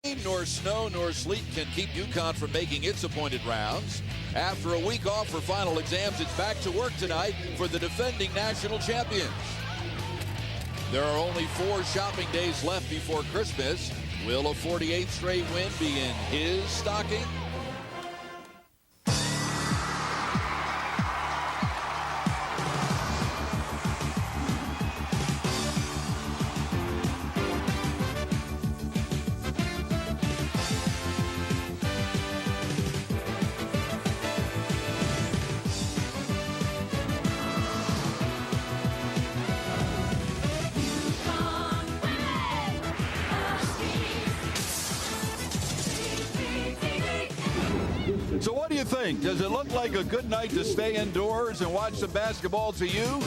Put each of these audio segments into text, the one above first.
Nor snow nor sleet can keep UConn from making its appointed rounds. After a week off for final exams, it's back to work tonight for the defending national champions. There are only 4 shopping days left before Christmas. Will a 48th straight win be in his stocking? So what do you think? Does it look like a good night to stay indoors and watch some basketball to you?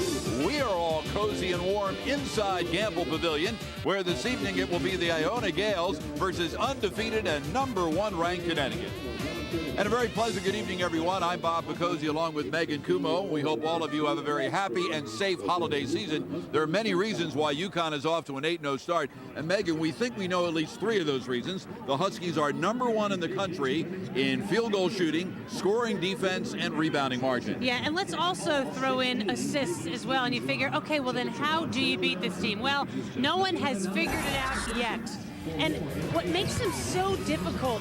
We are all cozy and warm inside Gamble Pavilion, where this evening it will be the Iona Gales versus undefeated and #1 ranked Connecticut. And a very pleasant good evening, everyone. I'm Bob Picozzi along with Megan Kumo. We hope all of you have a very happy and safe holiday season. There are many reasons why UConn is off to an 8-0 start. And Megan, we think we know at least 3 of those reasons. The Huskies are #1 in the country in field goal shooting, scoring defense, and rebounding margin. Yeah, and let's also throw in assists as well. And you figure, okay, well then how do you beat this team? Well, no one has figured it out yet. And what makes them so difficult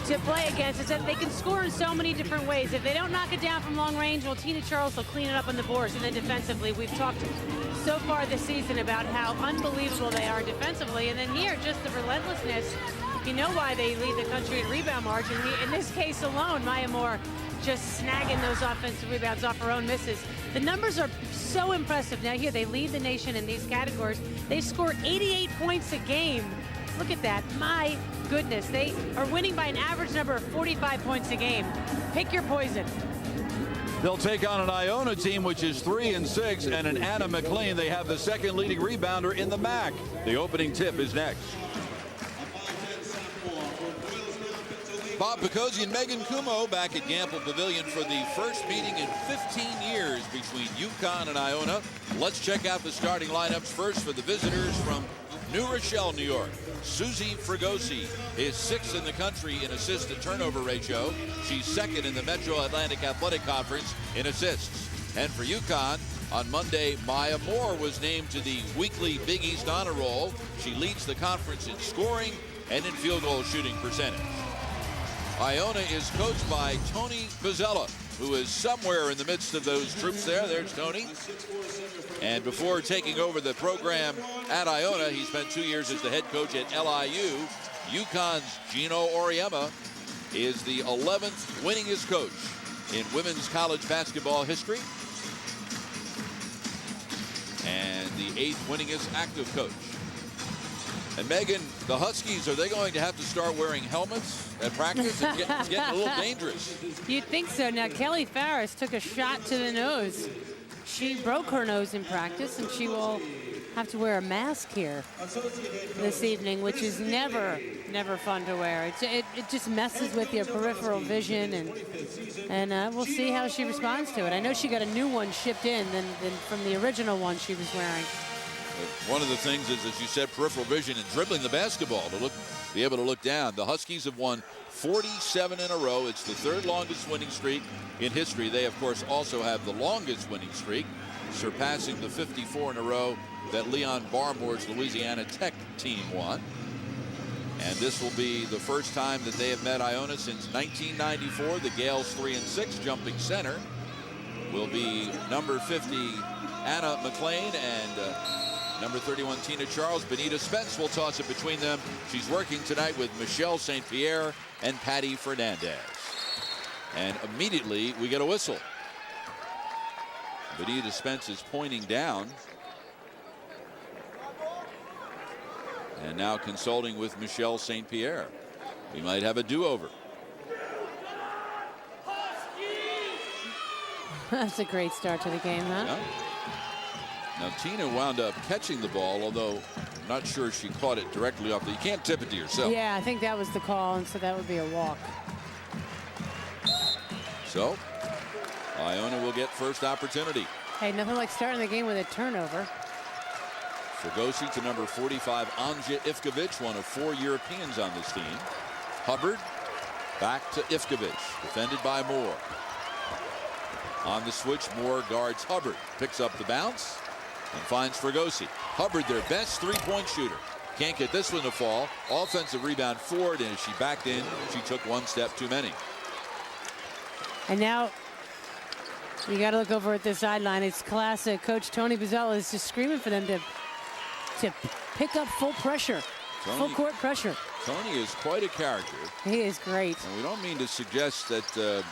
to play against is that they can score in so many different ways. If they don't knock it down from long range, well, Tina Charles will clean it up on the boards. And then defensively, we've talked so far this season about how unbelievable they are defensively. And then here, just the relentlessness. You know why they lead the country in rebound margin. In this case alone, Maya Moore just snagging those offensive rebounds off her own misses. The numbers are so impressive. Now here, they lead the nation in these categories. They score 88 points a game. Look at that. My goodness. They are winning by an average number of 45 points a game. Pick your poison. They'll take on an Iona team which is 3-6, and an Anna McLean. They have the second leading rebounder in the MAC. The opening tip is next. Bob Picozzi and Megan Kumo back at Gamble Pavilion for the first meeting in 15 years between UConn and Iona. Let's check out the starting lineups first for the visitors from New Rochelle, New York. Susie Fregosi is 6th in the country in assist to turnover ratio. She's 2nd in the Metro Atlantic Athletic Conference in assists. And for UConn, on Monday, Maya Moore was named to the weekly Big East honor roll. She leads the conference in scoring and in field goal shooting percentage. Iona is coached by Tony Bozzella, who is somewhere in the midst of those troops there. There's Tony. And before taking over the program at Iona, he spent 2 years as the head coach at LIU. UConn's Gino Auriemma is the 11th winningest coach in women's college basketball history, and the 8th winningest active coach. And Megan, the Huskies, are they going to have to start wearing helmets at practice? It's getting a little dangerous. You'd think so. Now, Kelly Farris took a shot to the nose. She broke her nose in practice, and she will have to wear a mask here this evening, which is never fun to wear. It just messes with your peripheral vision, and we'll see how she responds to it. I know she got a new one shipped in than from the original one she was wearing. One of the things is, as you said, peripheral vision and dribbling the basketball to be able to look down. The Huskies have won 47 in a row. It's the 3rd longest winning streak in history. They, of course, also have the longest winning streak, surpassing the 54 in a row that Leon Barmore's Louisiana Tech team won. And this will be the first time that they have met Iona since 1994. The Gales 3-6. Jumping center will be number 50 Anna McLean and number 31 Tina Charles. Benita Spence will toss it between them. She's working tonight with Michelle St. Pierre and Patty Fernandez. And immediately we get a whistle. Benita Spence is pointing down. And now consulting with Michelle St. Pierre. We might have a do-over. That's a great start to the game, huh? Yeah. Now Tina wound up catching the ball, although I'm not sure she caught it directly off. You can't tip it to yourself. Yeah, I think that was the call, and so that would be a walk. So Iona will get first opportunity. Hey, nothing like starting the game with a turnover. Fregosi to number 45, Anja Ivkovic, one of 4 Europeans on this team. Hubbard back to Ivkovic, defended by Moore. On the switch, Moore guards Hubbard, picks up the bounce and finds Fregosi. Hubbard, their best three-point shooter. Can't get this one to fall. Offensive rebound Ford, and as she backed in, she took one step too many. And now you got to look over at the sideline. It's classic. Coach Tony Bozzella is just screaming for them to pick up full pressure, full court pressure. Tony is quite a character. He is great. And we don't mean to suggest that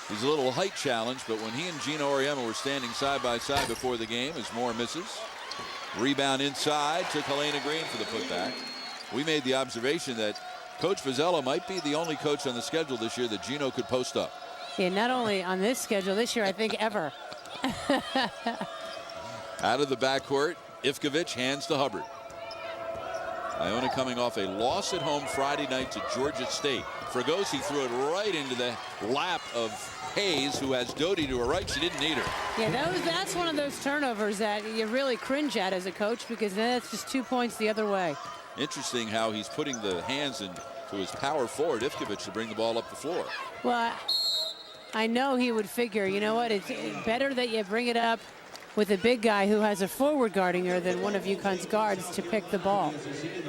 he's a little height challenge, but when he and Gino Auriemma were standing side by side before the game, as Moore misses. Rebound inside, took Helena Green for the putback. We made the observation that Coach Bozzella might be the only coach on the schedule this year that Gino could post up. Yeah, not only on this schedule this year, I think ever. Out of the backcourt, Ivkovic hands to Hubbard. Iona coming off a loss at home Friday night to Georgia State. Fregosi threw it right into the lap of Hayes, who has Doty to her right. She didn't need her. Yeah, that's one of those turnovers that you really cringe at as a coach, because that's just 2 points the other way. Interesting how he's putting the hands into his power forward, Ivkovic, to bring the ball up the floor. Well, I know he would figure, you know what, it's better that you bring it up with a big guy who has a forward guarding her than one of UConn's guards to pick the ball.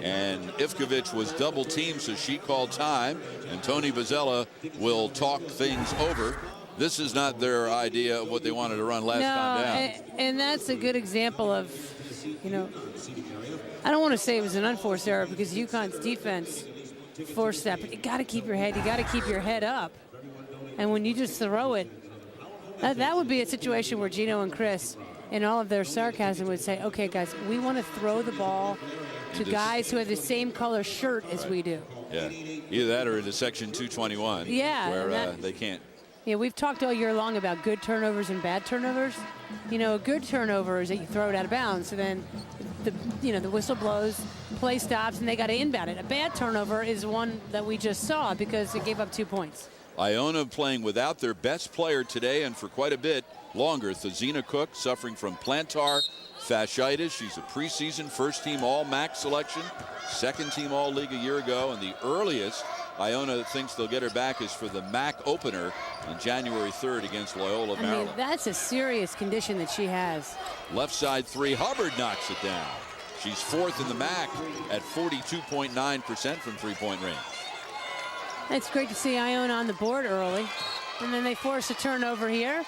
And Ivkovic was double teamed, so she called time, and Tony Bozzella will talk things over. This is not their idea of what they wanted to run last time down. And that's a good example of, you know, I don't want to say it was an unforced error because UConn's defense forced that, but you got to keep your head up. And when you just throw it, that would be a situation where Gino and Chris, in all of their sarcasm, would say, okay, guys, we want to throw the ball to guys who have the same color shirt as we do. Yeah, either that or into section 221. Yeah. Where they can't. Yeah, we've talked all year long about good turnovers and bad turnovers. You know, a good turnover is that you throw it out of bounds, so then the whistle blows, play stops, and they got to inbound it. A bad turnover is one that we just saw because it gave up 2 points. Iona playing without their best player today and for quite a bit longer. Thazina Cook suffering from plantar fasciitis. She's a preseason first-team All-MAC selection, second-team All-League a year ago, and the earliest Iona thinks they'll get her back is for the MAC opener on January 3rd against Loyola, Maryland. I mean, that's a serious condition that she has. Left side three, Hubbard knocks it down. She's fourth in the MAC at 42.9% from three-point range. It's great to see Iona on the board early. And then they force a turnover here.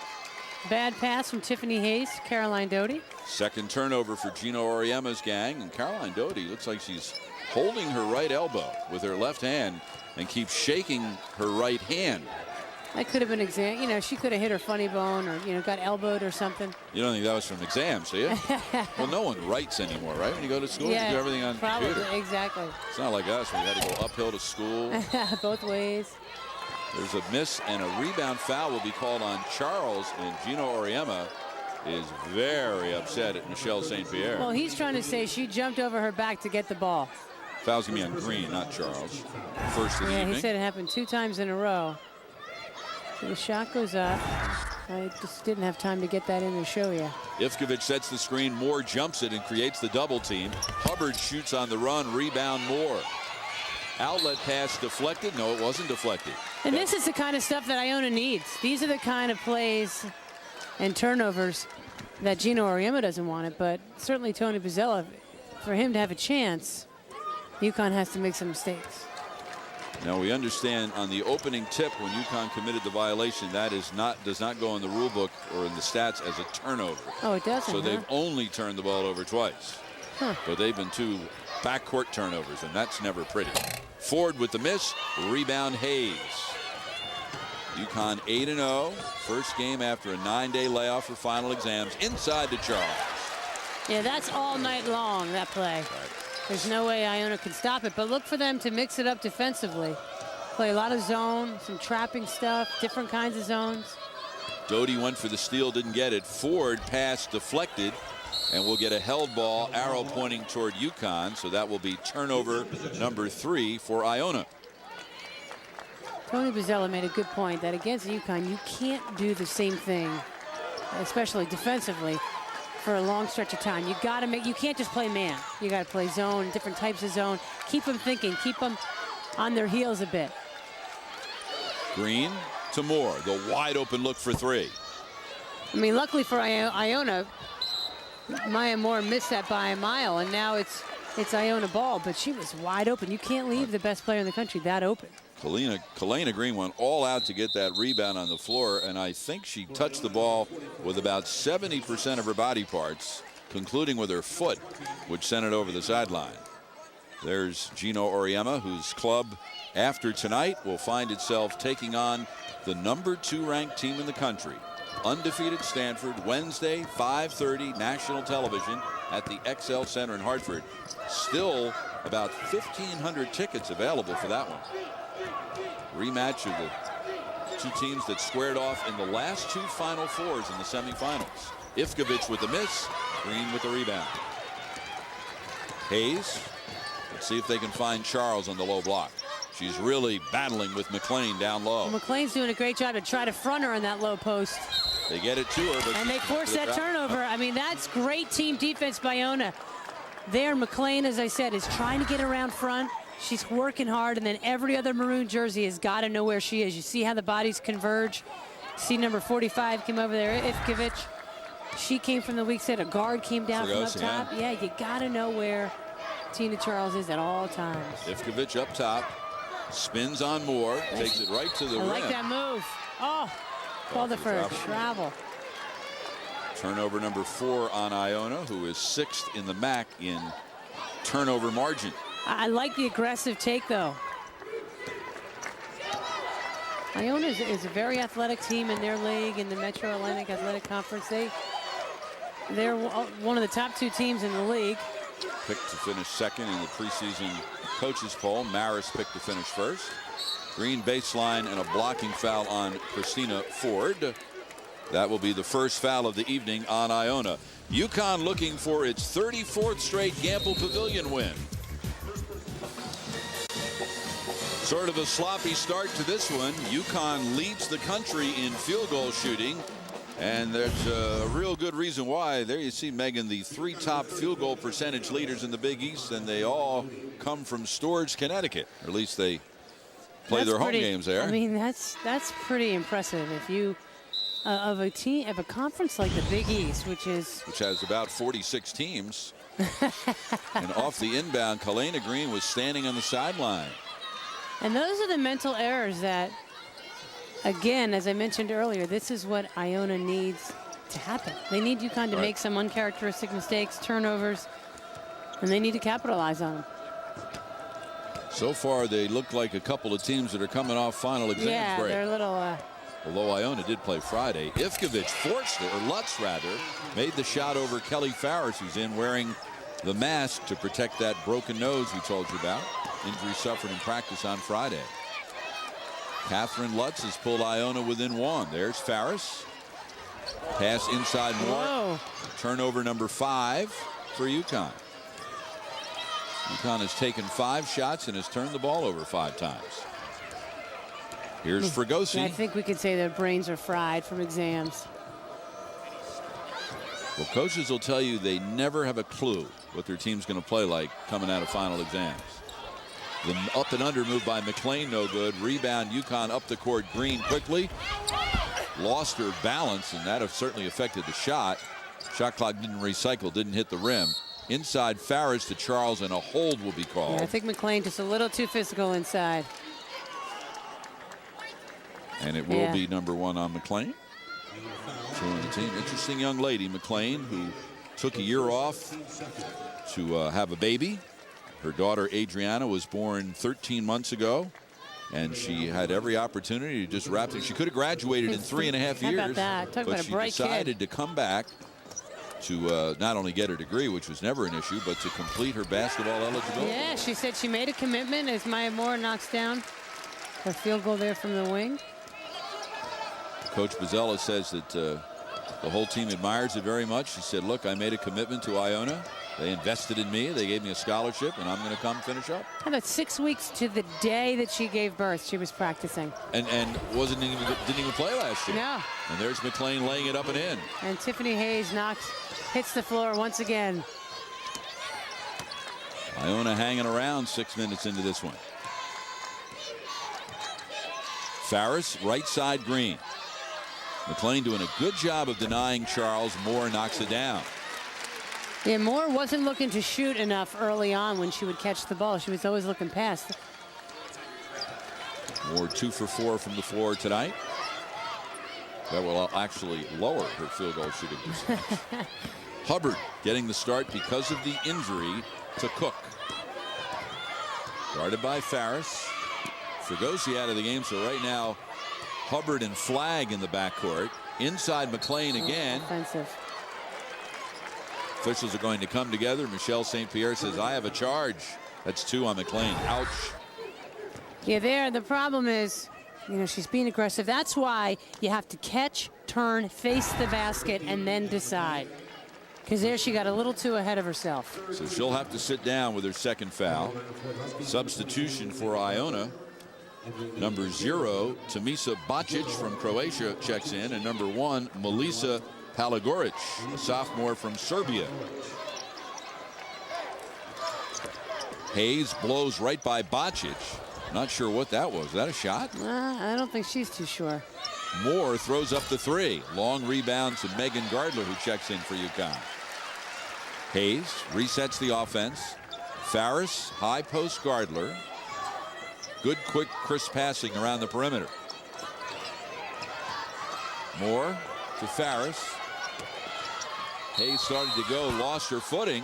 Bad pass from Tiffany Hayes, Caroline Doty. Second turnover for Gino Auriemma's gang, and Caroline Doty looks like she's holding her right elbow with her left hand and keeps shaking her right hand. That could have been exam. You know, she could have hit her funny bone or, you know, got elbowed or something. You don't think that was from exams, do you? Well, no one writes anymore, right? When you go to school, yeah, you do everything on probably, computer. Exactly. It's not like us. We had to go uphill to school. Both ways. There's a miss and a rebound foul will be called on Charles, and Gino Auriemma is very upset at Michelle St. Pierre. Well, he's trying to say she jumped over her back to get the ball. Foul's going to be on Green, not Charles. First of the evening. He said it happened 2 times in a row. So the shot goes up. I just didn't have time to get that in to show you. Ivkovic sets the screen. Moore jumps it and creates the double team. Hubbard shoots on the run. Rebound Moore. Outlet pass deflected. No, it wasn't deflected. And this is the kind of stuff that Iona needs. These are the kind of plays and turnovers that Gino Auriemma doesn't want it, but certainly Tony Bozzella, for him to have a chance, UConn has to make some mistakes. Now we understand on the opening tip when UConn committed the violation, that does not go in the rule book or in the stats as a turnover. Oh, it doesn't. So they've only turned the ball over twice. But they've been 2 backcourt turnovers, and that's never pretty. Ford with the miss. Rebound Hayes. UConn 8-0. First game after a 9-day layoff for final exams. Inside to Charles. Yeah, that's all night long, that play. Right. There's no way Iona can stop it, but look for them to mix it up defensively. Play a lot of zone, some trapping stuff, different kinds of zones. Doty went for the steal, didn't get it. Ford pass deflected, and we'll get a held ball, arrow pointing toward UConn, so that will be turnover number 3 for Iona. Tony Bozzella made a good point that against UConn, you can't do the same thing, especially defensively, for a long stretch of time. You can't just play man. You got to play zone, different types of zone. Keep them thinking, keep them on their heels a bit. Green to Moore, the wide open look for three. I mean, luckily for Iona, Maya Moore missed that by a mile, and now it's Iona ball, but she was wide open. You can't leave the best player in the country that open. Kalena Green went all out to get that rebound on the floor, and I think she touched the ball with about 70% of her body parts, concluding with her foot, which sent it over the sideline. There's Gino Auriemma, whose club, after tonight, will find itself taking on the #2 ranked team in the country. Undefeated Stanford, Wednesday, 5:30, national television at the XL Center in Hartford. Still about 1,500 tickets available for that one. Rematch of the two teams that squared off in the last two Final Fours in the semifinals. Ivkovic with the miss, Green with the rebound. Hayes, let's see if they can find Charles on the low block. She's really battling with McLean down low. Well, McLean's doing a great job to try to front her on that low post. They get it to her, and they force that turnover. I mean, that's great team defense by Iona. There, McLean, as I said, is trying to get around front. She's working hard, and then every other maroon jersey has got to know where she is. You see how the bodies converge. See number 45 came over there, Ivkovic. She came from the weak side. A guard came down from up top. Yeah, you got to know where Tina Charles is at all times. Ivkovic up top, spins on Moore, takes it right to the rim. I like that move. Oh, called it for a travel. Turnover number 4 on Iona, who is 6th in the MAC in turnover margin. I like the aggressive take, though. Iona is a very athletic team in their league, in the Metro Atlantic Athletic Conference. They're one of the top 2 teams in the league. Picked to finish second in the preseason coaches poll. Maris picked to finish first. Green baseline and a blocking foul on Christina Ford. That will be the first foul of the evening on Iona. UConn looking for its 34th straight Gamble Pavilion win. Sort of a sloppy start to this one. UConn leads the country in field goal shooting, and there's a real good reason why. There you see, Megan, the 3 top field goal percentage leaders in the Big East, and they all come from Storrs, Connecticut. Or at least they play their home games there. I mean, that's pretty impressive. If you of a conference like the Big East, which has about 46 teams, and off the inbound, Kalena Green was standing on the sideline. And those are the mental errors that, again, as I mentioned earlier, this is what Iona needs to happen. They need UConn to make some uncharacteristic mistakes, turnovers, and they need to capitalize on them. So far, they look like a couple of teams that are coming off final exams break. They're a little... Although Iona did play Friday. Ivkovic forced it, or Lutz rather, made the shot over Kelly Farris, who's in wearing the mask to protect that broken nose we told you about. Injury suffered in practice on Friday. Catherine Lutz has pulled Iona within 1. There's Farris. Pass inside Moore. Turnover number 5 for UConn. UConn has taken 5 shots and has turned the ball over 5 times. Here's Fregosi. I think we could say their brains are fried from exams. Well, coaches will tell you they never have a clue what their team's going to play like coming out of final exams. The up and under move by McLean, no good. Rebound, UConn up the court. Green quickly lost her balance, and that have certainly affected the shot. Shot clock didn't recycle, didn't hit the rim. Inside Farris to Charles, and a hold will be called. Yeah, I think McLean just a little too physical inside. And it will be number 1 on McLean. Joining the team. Interesting young lady, McLean, who took a year off to have a baby. Her daughter, Adriana, was born 13 months ago. And she had every opportunity to just wrap things. She could have graduated in 3.5 years. How about that? Talk about a bright kid. She decided to come back to not only get her degree, which was never an issue, but to complete her basketball eligibility. Yeah, she said she made a commitment as Maya Moore knocks down her field goal there from the wing. Coach Bozzella says that the whole team admires it very much. He said, look, I made a commitment to Iona. They invested in me. They gave me a scholarship, and I'm going to come finish up. How about 6 weeks to the day that she gave birth? She was practicing. And didn't even play last year. No. And there's McLean laying it up and in. And Tiffany Hayes hits the floor once again. Iona hanging around 6 minutes into this one. Farris, right side green. McLean doing a good job of denying Charles. Moore knocks it down. Yeah, Moore wasn't looking to shoot enough early on when she would catch the ball. She was always looking past. Moore 2 for 4 from the floor tonight. That will actually lower her field goal shooting percentage. Hubbard getting the start because of the injury to Cook. Guarded by Farris. Fregosi out of the game, so right now Hubbard and Flagg in the backcourt. Inside McLean again. Offensive. Officials are going to come together. Michelle St. Pierre says, I have a charge. That's 2 on McLean. Ouch. Yeah, the problem is, she's being aggressive. That's why you have to catch, turn, face the basket, and then decide. Because there she got a little too ahead of herself. So she'll have to sit down with her second foul. Substitution for Iona. Number 0, Tomisa Bacic from Croatia checks in, and number 1, Melisa Palagoric, a sophomore from Serbia. Hayes blows right by Bacic. Not sure what that was. Is that a shot? I don't think she's too sure. Moore throws up the 3. Long rebound to Megan Gardler, who checks in for UConn. Hayes resets the offense. Farris, high post Gardler. Good, quick, crisp passing around the perimeter. Moore to Farris. Hayes started to go, lost her footing.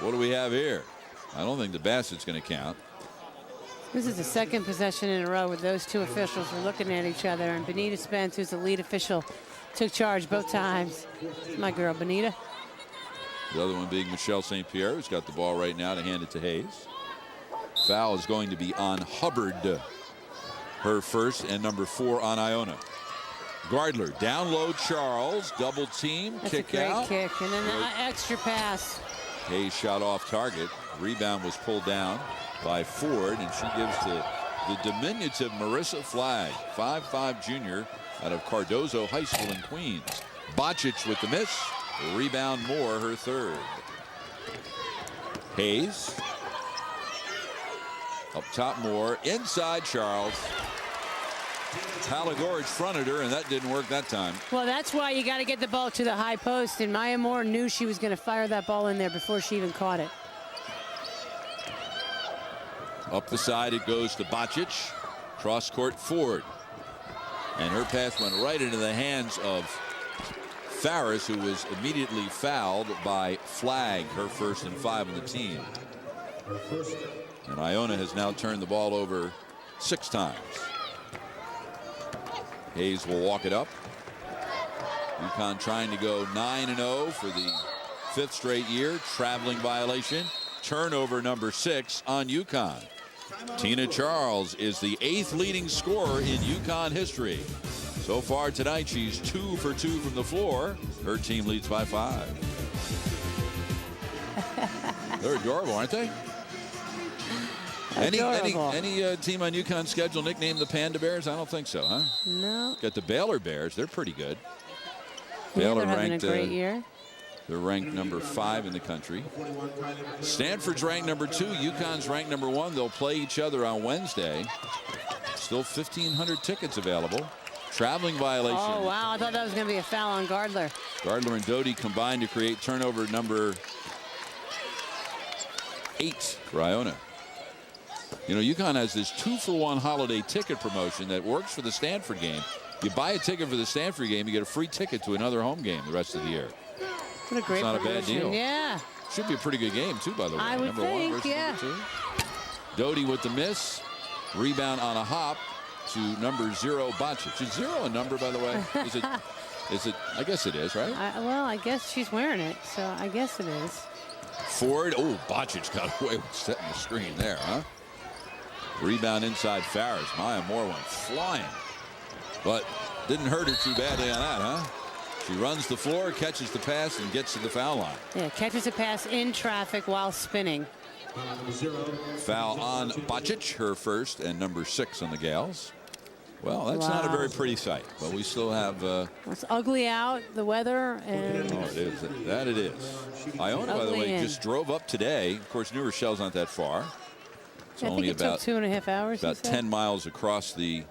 What do we have here? I don't think the basket's going to count. This is the second possession in a row where those two officials were looking at each other, and Benita Spence, who's the lead official, took charge both times. My girl, Benita. The other one being Michelle St. Pierre, who's got the ball right now to hand it to Hayes. Foul is going to be on Hubbard, her first, and number 4 on Iona. Gardler down low Charles, double team, That's kick a great out. kick, and then an extra pass. Hayes shot off target. Rebound was pulled down by Ford, and she gives to the diminutive Marissa Flagg, 5'5" junior out of Cardozo High School in Queens. Bacic with the miss. Rebound Moore, her third. Hayes. Up top Moore. Inside Charles. Palagoric fronted her, and that didn't work that time. Well, that's why you got to get the ball to the high post, and Maya Moore knew she was going to fire that ball in there before she even caught it. Up the side it goes to Bacic. Cross court Ford. And her pass went right into the hands of Farris, who was immediately fouled by Flagg, her first and 5 on the team. And Iona has now turned the ball over 6 times. Hayes will walk it up. UConn trying to go 9-0 for the 5th straight year. Traveling violation. Turnover number 6 on UConn. Tina Charles is the 8th leading scorer in UConn history. So far tonight, she's 2 for 2 from the floor. Her team leads by 5. They're adorable, aren't they? Any team on UConn's schedule nicknamed the Panda Bears? I don't think so, huh? No. Got the Baylor Bears. They're pretty good. Yeah, Baylor they're having ranked a great year. They're ranked number 5 in the country. Stanford's ranked number 2. UConn's ranked number 1. They'll play each other on Wednesday. Still 1,500 tickets available. Traveling violation. Oh, wow. I thought that was going to be a foul on Gardler. Gardler and Doty combined to create turnover number 8 for Iona. You know, UConn has this 2-for-1 holiday ticket promotion that works for the Stanford game. You buy a ticket for the Stanford game, you get a free ticket to another home game the rest of the year. What a great It's not promotion. a bad deal. Yeah. Should be a pretty good game, too, by the way. I would number think, 1 versus yeah. number 2. Doty with the miss. Rebound on a hop to number 0, Bacic. Is 0 a number, by the way? Is it? I guess it is, right? Well, I guess she's wearing it, so I guess it is. Ford. Oh, Bacic got away with setting the screen there, huh? Rebound inside Farris. Maya Moore went flying. But didn't hurt her too badly on that, huh? She runs the floor, catches the pass, and gets to the foul line. Yeah, catches a pass in traffic while spinning. Foul on Bacic, her first, and number 6 on the Gales. Well, that's not a very pretty sight, but we still have. It's ugly out, the weather, and. Oh, it is. That it is. Iona, by the way, just drove up today. Of course, New Rochelle's not that far. It's I only think it about took 2.5 hours. About 10 miles across the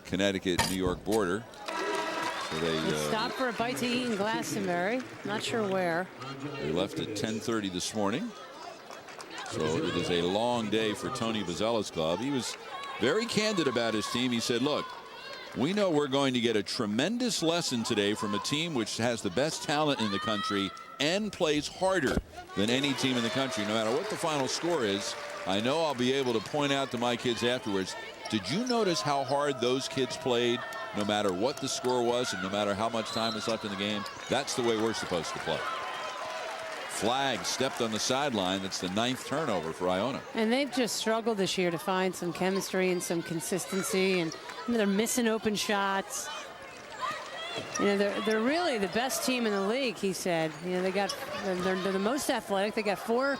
Connecticut-New York border. So they stopped for a bite to eat in Glastonbury. Not sure where. They left at 10:30 this morning. So it is a long day for Tony Bozzella's club. He was very candid about his team. He said, look, we know we're going to get a tremendous lesson today from a team which has the best talent in the country and plays harder than any team in the country. No matter what the final score is, I know I'll be able to point out to my kids afterwards, did you notice how hard those kids played no matter what the score was and no matter how much time is left in the game? That's the way we're supposed to play. Flag stepped on the sideline. That's the 9th turnover for Iona. And they've just struggled this year to find some chemistry and some consistency, and they're missing open shots. You know, they're really the best team in the league, he said. You know, they're the most athletic. They got 4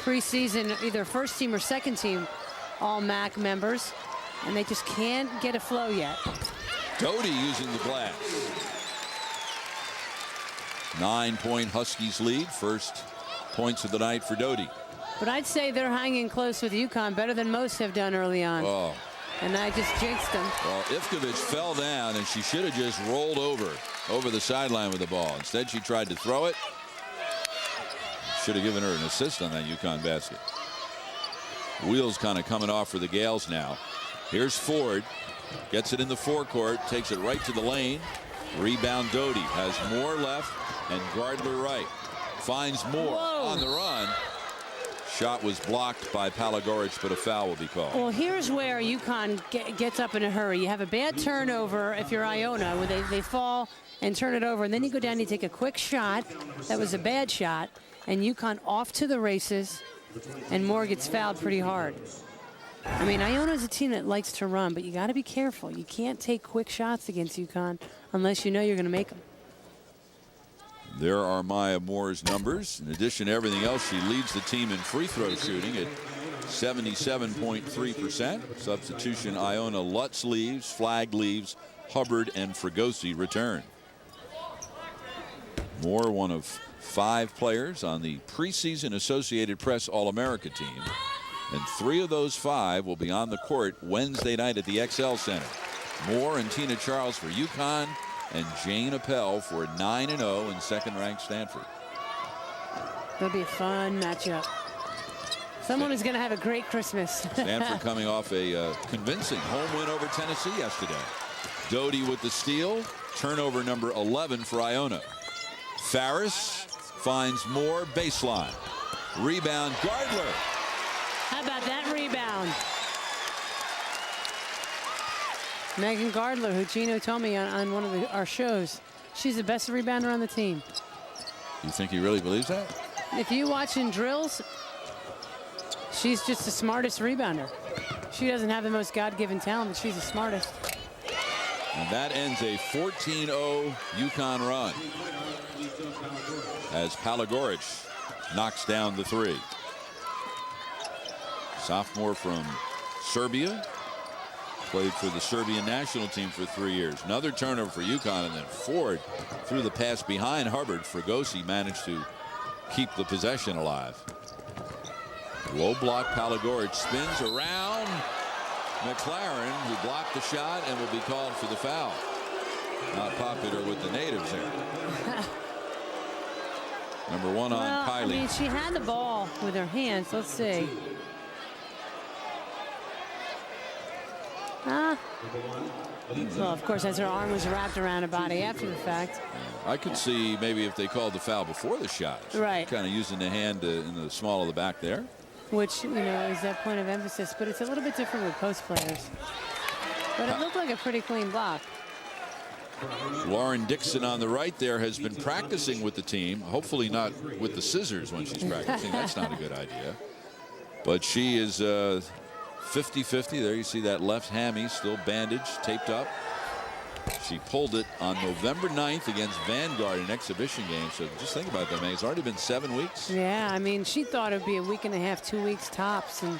preseason either first team or second team all MAC members, and they just can't get a flow yet. Doty using the glass. 9-point Huskies lead. First points of the night for Doty. But I'd say they're hanging close with UConn better than most have done early on. Oh. And I just jinxed them. Well, Ivkovic fell down, and she should have just rolled over the sideline with the ball. Instead, she tried to throw it. Should have given her an assist on that UConn basket. Wheels kind of coming off for the Gales now. Here's Ford. Gets it in the forecourt. Takes it right to the lane. Rebound Doty. Has Moore left and Gardler right. Finds Moore on the run. Shot was blocked by Palagorich, but a foul will be called. Well, here's where UConn gets up in a hurry. You have a bad turnover if you're Iona, where they fall and turn it over, and then you go down and you take a quick shot. That was a bad shot, and UConn off to the races, and Moore gets fouled pretty hard. I mean, Iona is a team that likes to run, but you got to be careful. You can't take quick shots against UConn unless you know you're going to make them. There are Maya Moore's numbers. In addition to everything else, she leads the team in free throw shooting at 77.3%. Substitution, Iona Lutz leaves, Flagg leaves, Hubbard and Fregosi return. Moore, one of 5 players on the preseason Associated Press All-America team. And 3 of those 5 will be on the court Wednesday night at the XL Center. Moore and Tina Charles for UConn, and Jane Appel for 9-0 in second-ranked Stanford. It'll be a fun matchup. Someone is going to have a great Christmas. Stanford coming off a convincing home win over Tennessee yesterday. Doty with the steal. Turnover number 11 for Iona. Farris finds Moore baseline. Rebound Gardler. How about that rebound? Megan Gardler, who Gino told me on one of our shows, she's the best rebounder on the team. You think he really believes that? If you watch in drills, she's just the smartest rebounder. She doesn't have the most God-given talent, but she's the smartest. And that ends a 14-0 UConn run as Palagorich knocks down the 3. Sophomore from Serbia. Played for the Serbian national team for 3 years. Another turnover for UConn, and then Ford threw the pass behind Hubbard. Fregosi managed to keep the possession alive. Low block. Palagorich spins around McLaren, who blocked the shot and will be called for the foul. Not popular with the natives there. Number 1 on Kylie. I mean, she had the ball with her hands. Let's see. Well, of course, as her arm was wrapped around her body after the fact. I could see maybe if they called the foul before the shot. Right. Kind of using the hand in the small of the back there. Which, you know, is that point of emphasis. But it's a little bit different with post players. But it looked like a pretty clean block. Lauren Dixon on the right there has been practicing with the team. Hopefully not with the scissors when she's practicing. That's not a good idea. But she is 50-50. There you see that left hammy still bandaged, taped up. She pulled it on November 9th against Vanguard in an exhibition game. So just think about that, man. It's already been 7 weeks. Yeah, I mean, she thought it would be a week and a half, 2 weeks tops. And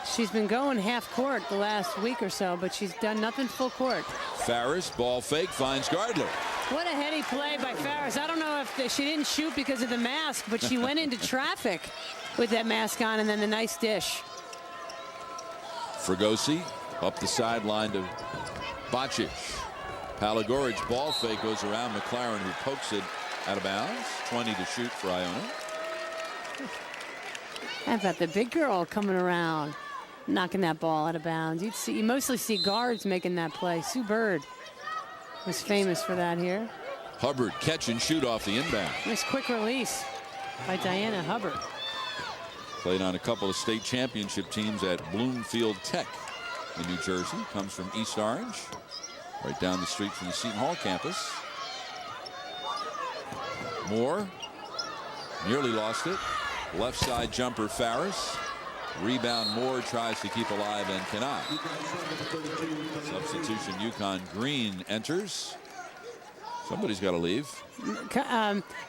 she's been going half court the last week or so, but she's done nothing full court. Farris, ball fake, finds Gardler. What a heady play by Farris. I don't know if she didn't shoot because of the mask, but she went into traffic with that mask on, and then the nice dish. Fregosi up the sideline to Bacic. Palagorich ball fake goes around McLaren, who pokes it out of bounds. 20 to shoot for Iona. How about the big girl coming around, knocking that ball out of bounds? You mostly see guards making that play. Sue Bird was famous for that here. Hubbard catch and shoot off the inbound. Nice quick release by Diana Hubbard. Played on a couple of state championship teams at Bloomfield Tech in New Jersey. Comes from East Orange, right down the street from the Seton Hall campus. Moore nearly lost it. Left side jumper Farris. Rebound Moore tries to keep alive and cannot. Substitution UConn. Green enters. Somebody's got to leave.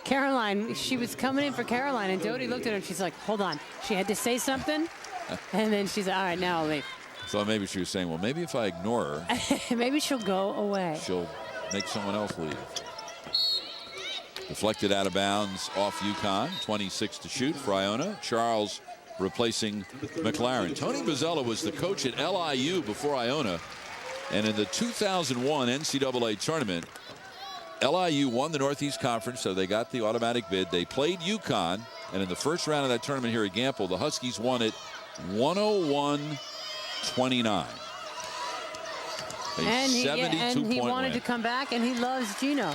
Caroline, she was coming in for Caroline, and Doty looked at her and she's like, hold on. She had to say something, and then she's like, all right, now I'll leave. So maybe she was saying, well, maybe if I ignore her, maybe she'll go away. She'll make someone else leave. Deflected out of bounds off UConn. 26 to shoot for Iona. Charles replacing McLaren. Tony Bozzella was the coach at LIU before Iona, and in the 2001 NCAA tournament, LIU won the Northeast Conference, so they got the automatic bid. They played UConn, and in the first round of that tournament here at Gamble, the Huskies won it 101-29. And he wanted to come back, and he loves Gino.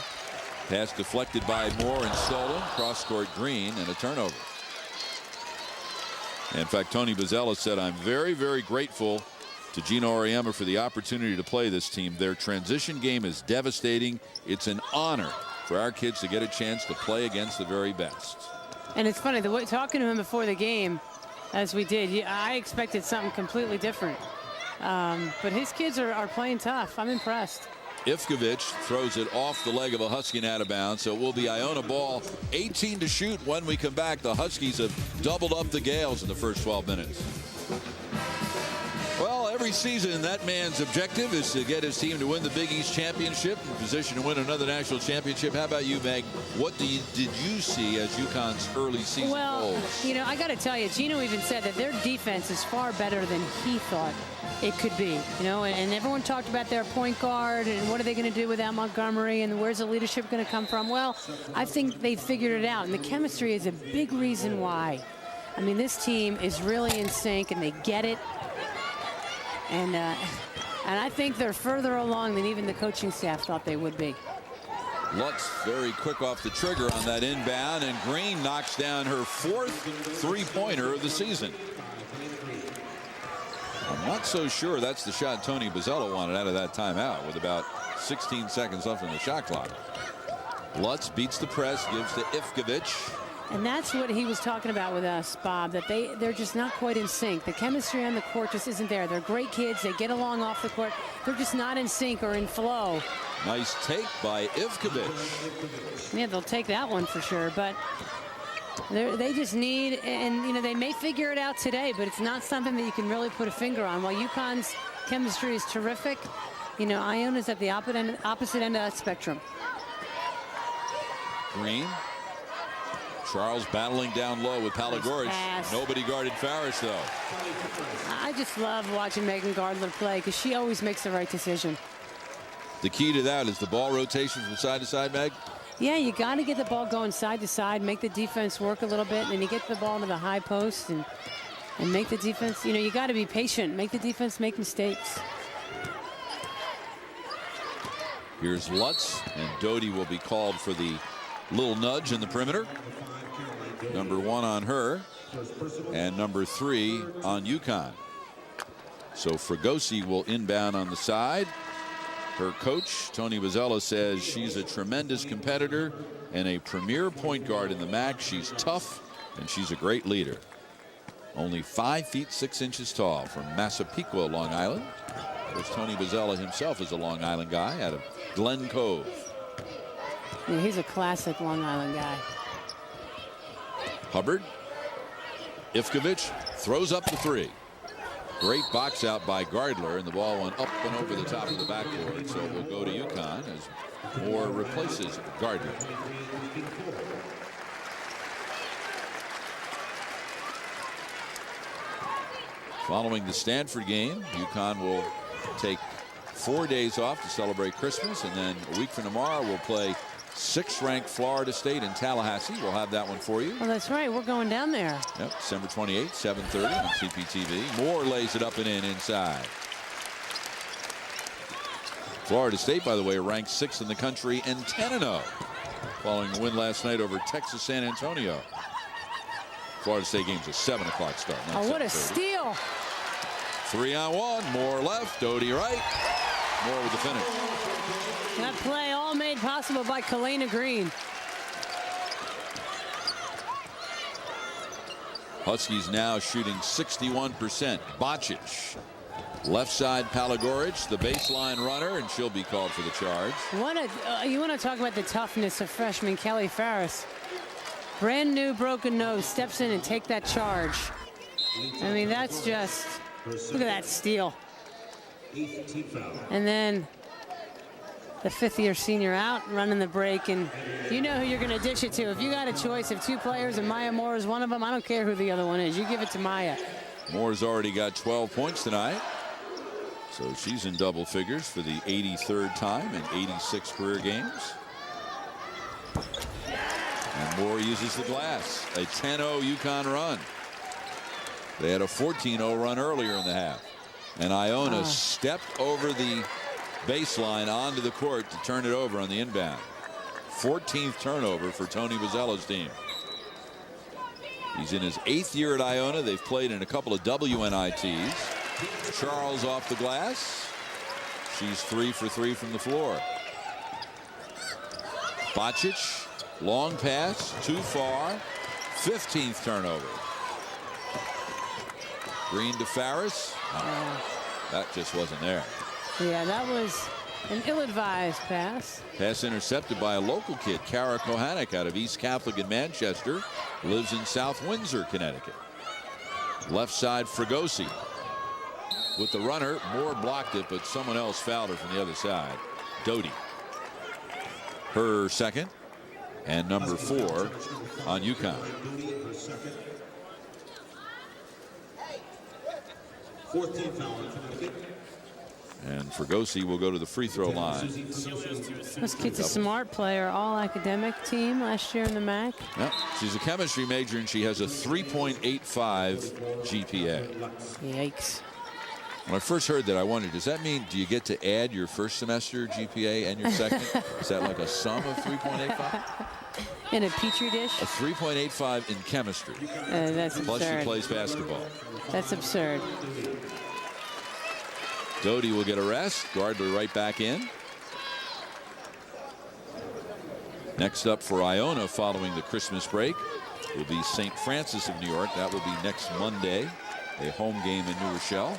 Pass deflected by Moore and stolen. Cross-court Green and a turnover. In fact, Tony Bozzella said, I'm very, very grateful to Gino Auriemma for the opportunity to play this team. Their transition game is devastating. It's an honor for our kids to get a chance to play against the very best. And it's funny, talking to him before the game, as we did, I expected something completely different. But his kids are playing tough. I'm impressed. Ivkovic throws it off the leg of a Husky and out of bounds, so it will be Iona ball. 18 to shoot when we come back. The Huskies have doubled up the Gales in the first 12 minutes. Well, every season that man's objective is to get his team to win the Big East Championship, in position to win another national championship. How about you, Meg? What did you see as UConn's early season goals? You know, I got to tell you, Gino even said that their defense is far better than he thought it could be. You know, and everyone talked about their point guard and what are they going to do without Montgomery and where's the leadership going to come from. Well, I think they figured it out, and the chemistry is a big reason why. I mean, this team is really in sync, and they get it. And I think they're further along than even the coaching staff thought they would be. Lutz very quick off the trigger on that inbound, and Green knocks down her 4th three-pointer of the season. I'm not so sure that's the shot Tony Bozzella wanted out of that timeout with about 16 seconds left on the shot clock. Lutz beats the press, gives to Ivkovic. And that's what he was talking about with us, Bob, that they're just not quite in sync. The chemistry on the court just isn't there. They're great kids. They get along off the court. They're just not in sync or in flow. Nice take by Ivkovic. Yeah, they'll take that one for sure. But they just need, and, you know, they may figure it out today, but it's not something that you can really put a finger on. While UConn's chemistry is terrific, you know, Iona's at the opposite end of that spectrum. Green. Charles battling down low with Palagorich. Nobody guarded Farris, though. I just love watching Megan Gardler play because she always makes the right decision. The key to that is the ball rotation from side to side, Meg? Yeah, you got to get the ball going side to side, make the defense work a little bit, and then you get the ball to the high post and make the defense, you know, you got to be patient, make the defense make mistakes. Here's Lutz, and Doty will be called for the little nudge in the perimeter. Number 1 on her, and number 3 on UConn. So Fregosi will inbound on the side. Her coach, Tony Bozzella, says she's a tremendous competitor and a premier point guard in the MAC. She's tough, and she's a great leader. Only 5 feet 6 inches tall from Massapequa, Long Island. Which Tony Bozzella himself is a Long Island guy out of Glen Cove. Yeah, he's a classic Long Island guy. Hubbard. Ivkovic throws up the three. Great box out by Gardler, and the ball went up and over the top of the backboard. So it will go to UConn as Moore replaces Gardner. Following the Stanford game, UConn will take 4 days off to celebrate Christmas, and then a week from tomorrow we'll play 6th-ranked Florida State in Tallahassee. We'll have that one for you. Oh, that's right. We're going down there. Yep, December 28th, 7:30 on CPTV. Moore lays it up and in inside. Florida State, by the way, ranked 6th in the country and 10-0 following a win last night over Texas San Antonio. Florida State game's a 7 o'clock start. Oh, what a steal. 3-on-1. Moore left. Doty right. Moore with the finish. That play all made possible by Kalena Green. Huskies now shooting 61%. Bocic. Left side Palagorich, the baseline runner, and she'll be called for the charge. What a, you want to talk about the toughness of freshman Kelly Farris. Brand new broken nose, steps in and take that charge. I mean, that's just, look at that steal. And then the 5th-year senior out running the break, and you know who you're going to dish it to. If you got a choice of 2 players and Maya Moore is one of them, I don't care who the other one is. You give it to Maya. Moore's already got 12 points tonight. So she's in double figures for the 83rd time in 86 career games. And Moore uses the glass. A 10-0 UConn run. They had a 14-0 run earlier in the half. And Iona stepped over the baseline onto the court to turn it over on the inbound. 14th turnover for Tony Bozzella's team. He's in his 8th year at Iona. They've played in a couple of WNITs. Charles off the glass. She's 3 for 3 from the floor. Bocic, long pass, too far. 15th turnover. Green to Farris. That just wasn't there. Yeah, that was an ill-advised pass. Pass intercepted by a local kid, Kara Kohanek, out of East Catholic in Manchester. Lives in South Windsor, Connecticut. Left side, Fregosi. With the runner, Moore blocked it, but someone else fouled her from the other side. Doty. Her second, and number 4 on UConn. 14th foul. And Fregosi will go to the free throw line. This kid's a smart player, all academic team last year in the MAC. Yep. She's a chemistry major and she has a 3.85 GPA. Yikes. When I first heard that, I wondered, does that mean, do you get to add your first semester GPA and your second? Is that like a sum of 3.85? In a petri dish? A 3.85 in chemistry. That's absurd. Plus she plays basketball. That's absurd. Doty will get a rest. Gardner right back in. Next up for Iona following the Christmas break will be St. Francis of New York. That will be next Monday. A home game in New Rochelle.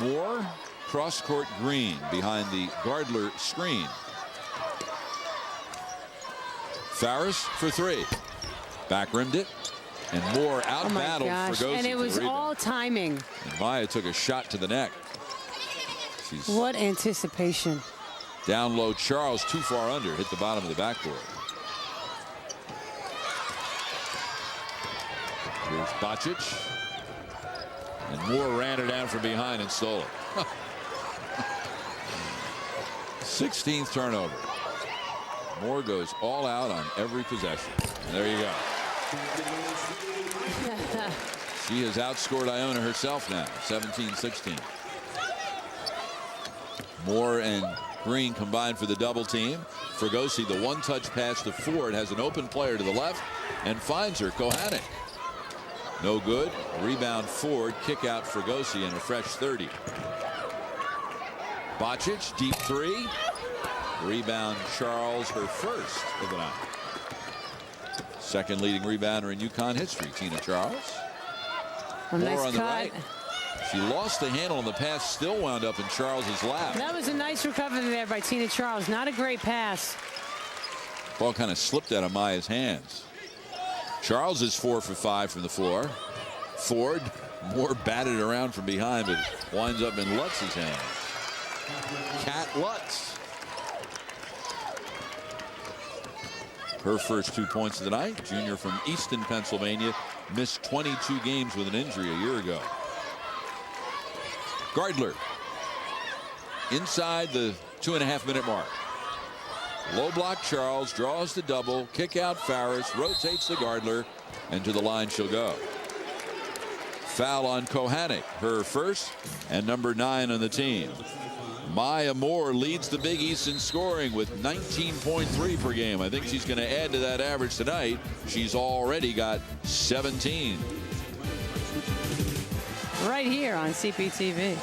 Moore, cross-court Green behind the Gardner screen. Farris for 3. Back-rimmed it. And Moore out-battled Fregosi. And it was all timing. And Maya took a shot to the neck. What anticipation. Down low, Charles too far under, hit the bottom of the backboard. Here's Bocic. And Moore ran it down from behind and stole it. 16th turnover. Moore goes all out on every possession. And there you go. She has outscored Iona herself now, 17-16. Moore and Green combined for the double team. Fregosi, the one-touch pass to Ford, has an open player to the left and finds her. Kohanek. No good. Rebound Ford. Kick out Fregosi and a fresh 30. Bocic, deep 3. Rebound Charles, her first of the night. Second leading rebounder in UConn history, Tina Charles. A Moore nice on the cut. right. She lost the handle and the pass still wound up in Charles's lap. That was a nice recovery there by Tina Charles. Not a great pass. Ball kind of slipped out of Maya's hands. Charles is 4 for 5 from the floor. Ford more batted around from behind, but winds up in Lutz's hands. Kat Lutz. Her first 2 points of the night. Junior from Easton, Pennsylvania. Missed 22 games with an injury a year ago. Gardler inside the 2.5-minute mark. Low block Charles, draws the double, kick out Farris, rotates to Gardler, and to the line she'll go. Foul on Kohanek, her first, and number 9 on the team. Maya Moore leads the Big East in scoring with 19.3 per game. I think she's going to add to that average tonight. She's already got 17. Right here on CPTV.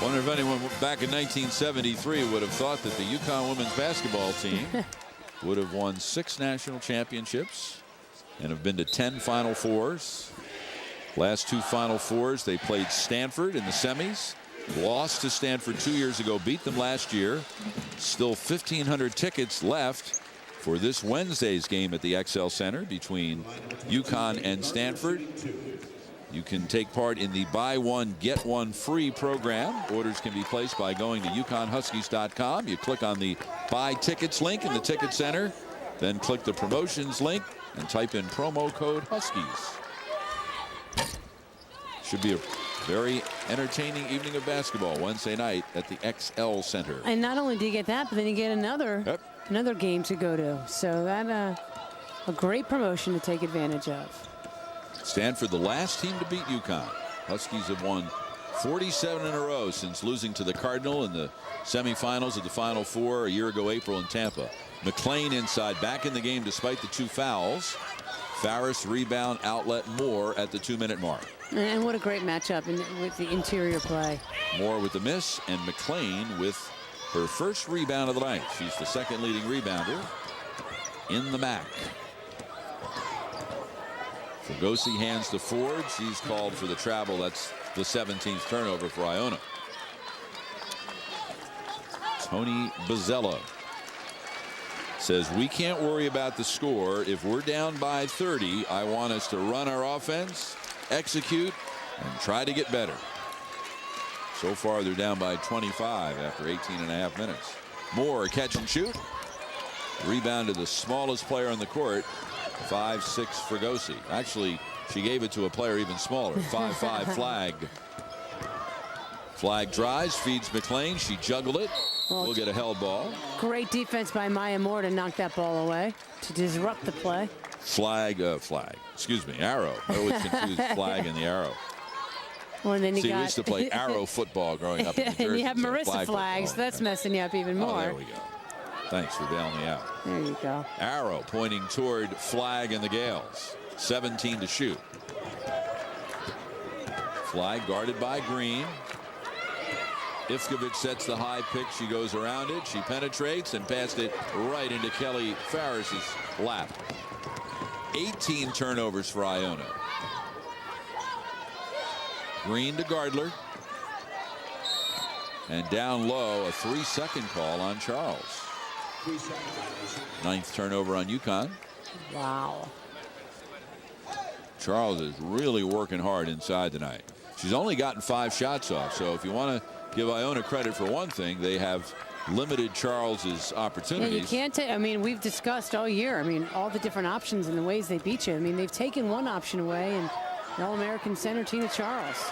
Wonder if anyone back in 1973 would have thought that the UConn women's basketball team would have won 6 national championships and have been to 10 Final Fours. Last 2 Final Fours, they played Stanford in the semis. Lost to Stanford 2 years ago, beat them last year. Still 1,500 tickets left for this Wednesday's game at the XL Center between UConn and Stanford. You can take part in the buy one get one free program. Orders can be placed by going to UConnHuskies.com. You click on the buy tickets link in the ticket center, then click the promotions link and type in promo code Huskies. Should be a very entertaining evening of basketball Wednesday night at the XL Center. And not only do you get that, but then you get another game to go to. So that a great promotion to take advantage of. Stanford, the last team to beat UConn. Huskies have won 47 in a row since losing to the Cardinal in the semifinals of the Final Four a year ago, April in Tampa. McLean inside, back in the game despite the 2 fouls. Farris rebound, outlet, Moore at the 2-minute mark. And what a great matchup with the interior play. Moore with the miss, and McLean with her first rebound of the night. She's the second leading rebounder in the MAC. Fugosi hands to Ford. She's called for the travel. That's the 17th turnover for Iona. Tony Bozzella says, we can't worry about the score. If we're down by 30, I want us to run our offense, execute, and try to get better. So far, they're down by 25 after 18.5 minutes. Moore, catch and shoot. Rebound to the smallest player on the court, 5'6" Fugosi. Actually, she gave it to a player even smaller, 5'5" Flag. Flag drives, feeds McLean. She juggled it. We'll get a held ball. Great defense by Maya Moore to knock that ball away, to disrupt the play. Flag. Excuse me, arrow. I always confuse flag and the arrow. Well, and then you we used to play arrow football growing up in New Jersey. And you have Marissa Flags. That's messing you up even more. Oh, there we go. Thanks for bailing me out. There you go. Arrow pointing toward Flag and the Gales. 17 to shoot. Flag guarded by Green. Ivkovic sets the high pick. She goes around it. She penetrates and passed it right into Kelly Farris's lap. 18 turnovers for Iona. Green to Gardler. And down low, a 3-second call on Charles. 9th turnover on UConn. Wow. Charles is really working hard inside tonight. She's only gotten 5 shots off, so if you want to give Iona credit for one thing, they have limited Charles's opportunities. Yeah, you can't take, I mean, we've discussed all year, I mean, all the different options and the ways they beat you. I mean, they've taken one option away, and the All-American center, Tina Charles.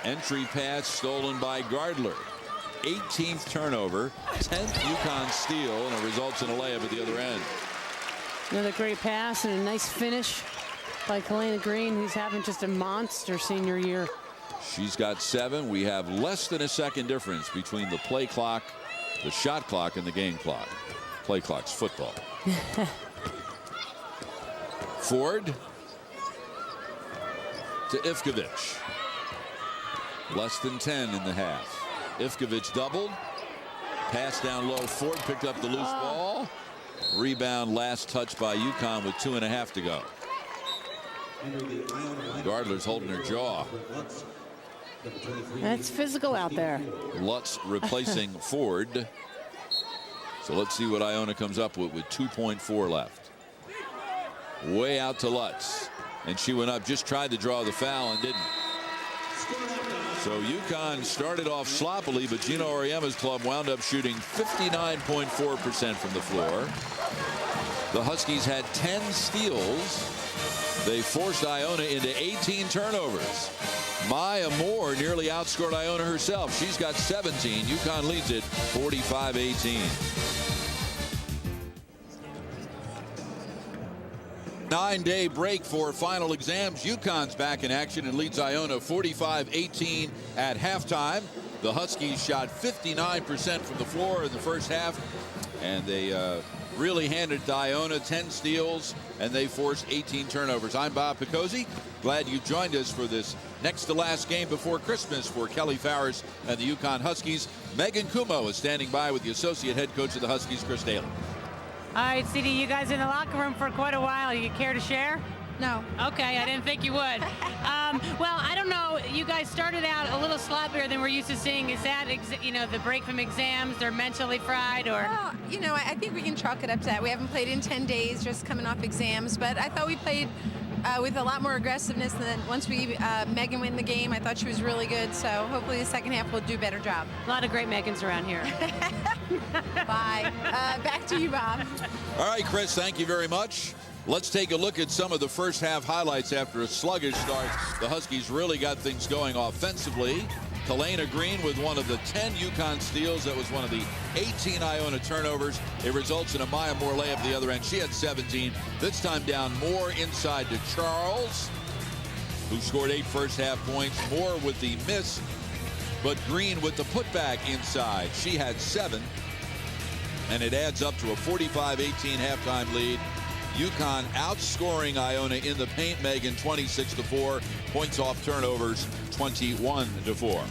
Entry pass stolen by Gardler. 18th turnover, 10th UConn steal, and it results in a layup at the other end. Another great pass and a nice finish by Kalena Green, who's having just a monster senior year. She's got 7. We have less than a second difference between the play clock, the shot clock, and the game clock. Play clock's football. Ford to Ivkovic. Less than 10 in the half. Ivkovic doubled. Pass down low. Ford picked up the loose ball. Rebound last touch by UConn with 2.5 to go. Gardler's holding her jaw. Number 23. That's physical out there. Lutz replacing Ford. So let's see what Iona comes up with 2.4 left. Way out to Lutz. And she went up, just tried to draw the foul and didn't. So UConn started off sloppily, but Gino Auriemma's club wound up shooting 59.4% from the floor. The Huskies had 10 steals. They forced Iona into 18 turnovers. Maya Moore nearly outscored Iona herself. She's got 17. UConn leads it 45-18. 9-day break for final exams. UConn's back in action and leads Iona 45-18 at halftime. The Huskies shot 59% from the floor in the first half, and they really handed it to Iona. 10 steals, and they forced 18 turnovers. I'm Bob Picozzi. Glad you joined us for this next to last game before Christmas for Kelly Farris and the UConn Huskies. Megan Kumo is standing by with the associate head coach of the Huskies, Chris Daly. All right, CD, you guys in the locker room for quite a while. You care to share? No. Okay, I didn't think you would. Well, I don't know. You guys started out a little sloppier than we're used to seeing. Is that, the break from exams? They're mentally fried, or? Well, I think we can chalk it up to that. We haven't played in 10 days, just coming off exams. But I thought we played with a lot more aggressiveness. And then once Megan win the game, I thought she was really good. So hopefully the second half we'll do a better job. A lot of great Megans around here. Bye. Back to you, Bob. All right, Chris, thank you very much. Let's take a look at some of the first half highlights after a sluggish start. The Huskies really got things going offensively. Kalena Green with one of the 10 UConn steals. That was one of the 18 Iona turnovers. It results in a Maya Moore layup the other end. She had 17. This time down Moore inside to Charles, who scored 8 first half points. Moore with the miss, but Green with the putback inside. She had 7. And it adds up to a 45-18 halftime lead. UConn outscoring Iona in the paint, Megan, 26-4. Points off turnovers, 21-4.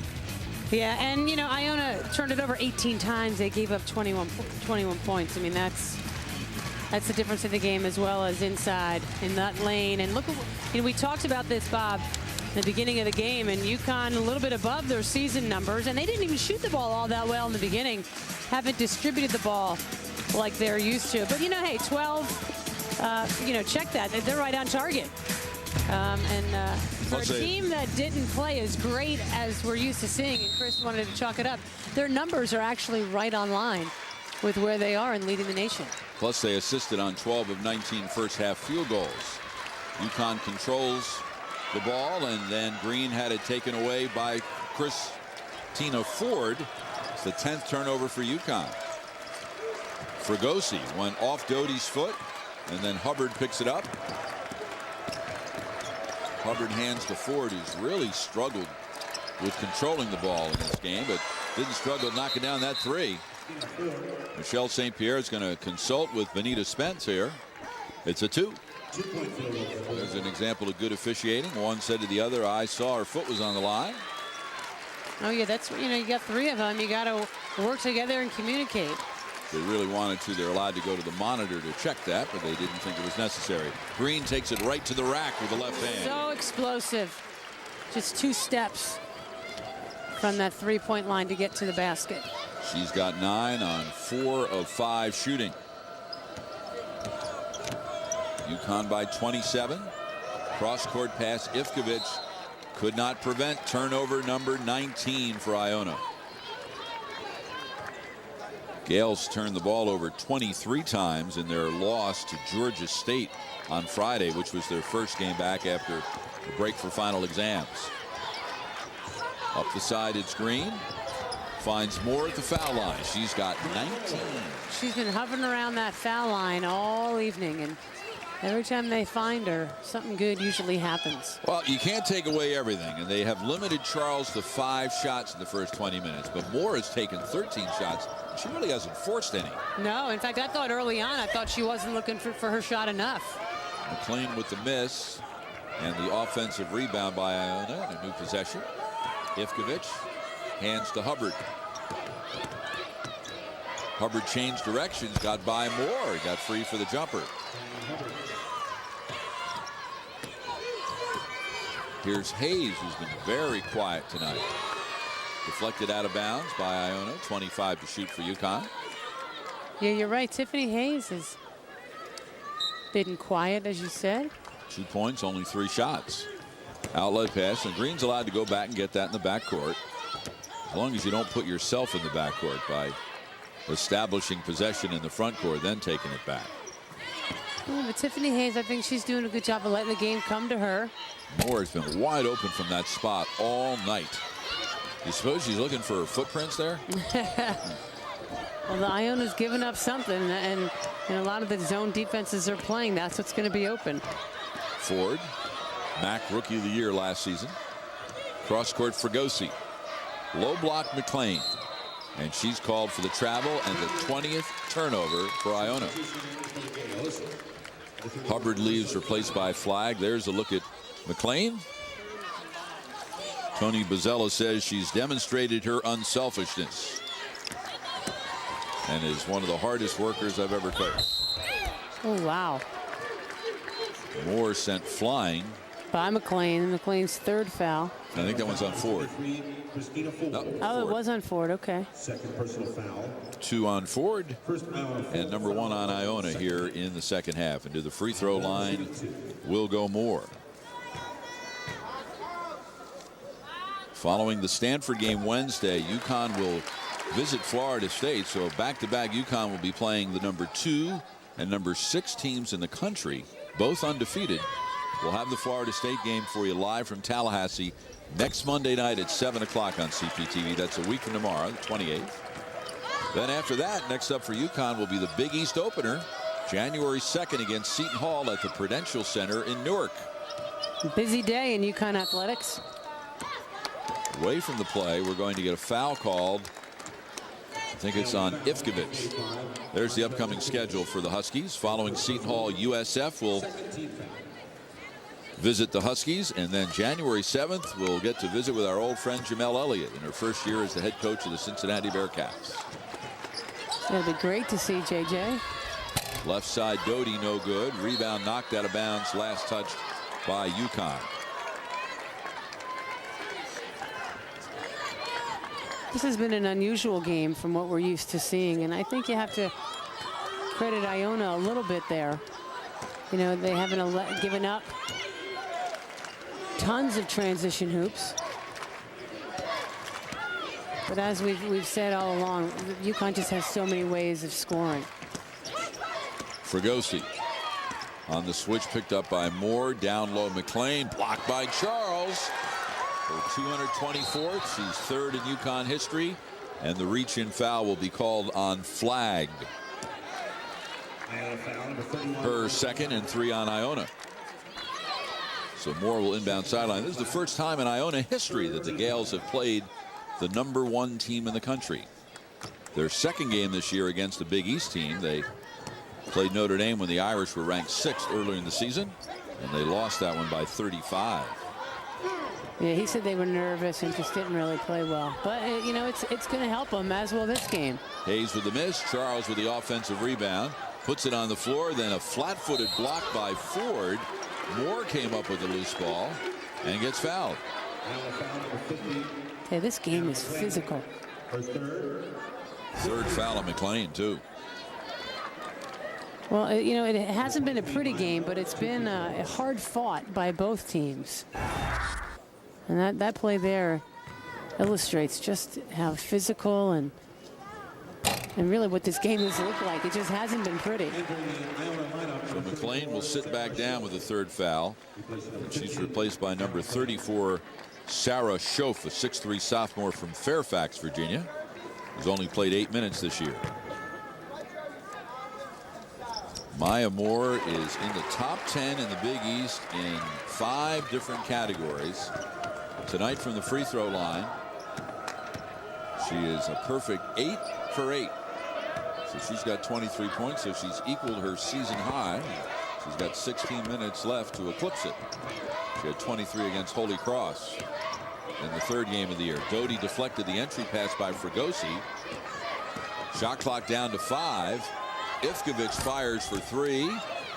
Yeah, and, Iona turned it over 18 times. They gave up 21 points. I mean, that's the difference in the game, as well as inside in that lane. And look, we talked about this, Bob, in the beginning of the game, and UConn a little bit above their season numbers, and they didn't even shoot the ball all that well in the beginning. Haven't distributed the ball like they're used to. But, hey, 12... check that. They're right on target. For a team that didn't play as great as we're used to seeing, and Chris wanted to chalk it up, their numbers are actually right on line with where they are in leading the nation. Plus, they assisted on 12 of 19 first half field goals. UConn controls the ball, and then Green had it taken away by Christina Ford. It's the 10th turnover for UConn. Fregosi went off Doty's foot, and then Hubbard picks it up. Hubbard hands to Ford, who's really struggled with controlling the ball in this game, but didn't struggle knocking down that 3. Michelle St. Pierre is going to consult with Benita Spence here. It's a 2. There's an example of good officiating. One said to the other, I saw her foot was on the line. Oh, yeah, that's, you got 3 of them. You got to work together and communicate. If they really wanted to, they're allowed to go to the monitor to check that, but they didn't think it was necessary. Green takes it right to the rack with the left hand. So explosive. Just 2 steps from that 3-point line to get to the basket. She's got 9 on 4 of 5 shooting. UConn by 27. Cross-court pass. Ivkovic could not prevent. Turnover number 19 for Iona. Gales turned the ball over 23 times in their loss to Georgia State on Friday, which was their first game back after the break for final exams. Up the side, it's Green. Finds Moore at the foul line. She's got 19. She's been hovering around that foul line all evening, and every time they find her, something good usually happens. Well, you can't take away everything, and they have limited Charles to 5 shots in the first 20 minutes, but Moore has taken 13 shots. She really hasn't forced any. No, in fact, I thought early on, I thought she wasn't looking for her shot enough. McLean with the miss, and the offensive rebound by Iona in a new possession. Ivkovic hands to Hubbard. Hubbard changed directions, got by Moore. He got free for the jumper. Here's Hayes, who's been very quiet tonight. Deflected out of bounds by Iona. 25 to shoot for UConn. Yeah, you're right. Tiffany Hayes has been quiet, as you said. 2 points, only 3 shots. Outlet pass, and Green's allowed to go back and get that in the backcourt. As long as you don't put yourself in the backcourt by establishing possession in the front court, then taking it back. Yeah, but Tiffany Hayes, I think she's doing a good job of letting the game come to her. Moore has been wide open from that spot all night. You suppose she's looking for her footprints there? Well, the Iona's given up something, and a lot of the zone defenses are playing. That's what's going to be open. Ford, MAC Rookie of the Year last season. Cross court Fregosi. Low block McLean. And she's called for the travel and the 20th turnover for Iona. Hubbard leaves, replaced by Flagg. There's a look at McLean. Tony Bozzella says she's demonstrated her unselfishness and is one of the hardest workers I've ever faced. Oh, wow. Moore sent flying By McLean. McLean's 3rd foul. I think that one's on Ford. No, Oh, it was on Ford. Okay. Second personal foul. 2 on Ford First Iona and number 1 on Iona here in the second half. And to the free throw line will go Moore. Following the Stanford game Wednesday, UConn will visit Florida State. So back-to-back, UConn will be playing the number 2 and number 6 teams in the country, both undefeated. We'll have the Florida State game for you live from Tallahassee next Monday night at 7 o'clock on CPTV. That's a week from tomorrow, the 28th. Then after that, next up for UConn will be the Big East opener, January 2nd against Seton Hall at the Prudential Center in Newark. Busy day in UConn athletics. Away from the play, we're going to get a foul called. I think it's on Ivkovic. There's the upcoming schedule for the Huskies. Following Seton Hall, USF will visit the Huskies, and then January 7th we'll get to visit with our old friend Jamel Elliott in her first year as the head coach of the Cincinnati Bearcats. It'll be great to see JJ. Left side Doty, no good. Rebound knocked out of bounds, last touched by UConn. This has been an unusual game from what we're used to seeing, and I think you have to credit Iona a little bit there. You know, they haven't given up tons of transition hoops. But as we've said all along, UConn just has so many ways of scoring. Fregosi on the switch, picked up by Moore. Down low McLean, blocked by Charles. For 224th, she's 3rd in UConn history, and the reach-in foul will be called on Flagg. Her 2nd and 3 on Iona. So Moore will inbound sideline. This is the first time in Iona history that the Gales have played the number 1 team in the country. Their 2nd game this year against the Big East team. They played Notre Dame when the Irish were ranked 6th earlier in the season, and they lost that one by 35. Yeah, he said they were nervous and just didn't really play well. But, you know, it's going to help them as well this game. Hayes with the miss. Charles with the offensive rebound. Puts it on the floor. Then a flat-footed block by Ford. Moore came up with a loose ball and gets fouled. Hey, this game is physical. 3rd foul on McLean, too. Well, you know, it hasn't been a pretty game, but it's been hard fought by both teams. And that play there illustrates just how physical and really what this game has looked like. It just hasn't been pretty. So McLean will sit back down with the 3rd foul. And she's replaced by number 34, Sarah Schoaf, a 6'3" sophomore from Fairfax, Virginia, who's only played 8 minutes this year. Maya Moore is in the top 10 in the Big East in 5 different categories. Tonight from the free throw line, she is a perfect 8 for 8. So she's got 23 points, so she's equaled her season high. She's got 16 minutes left to eclipse it. She had 23 against Holy Cross in the 3rd game of the year. Doty deflected the entry pass by Fregosi. Shot clock down to 5. Ivkovic fires for 3.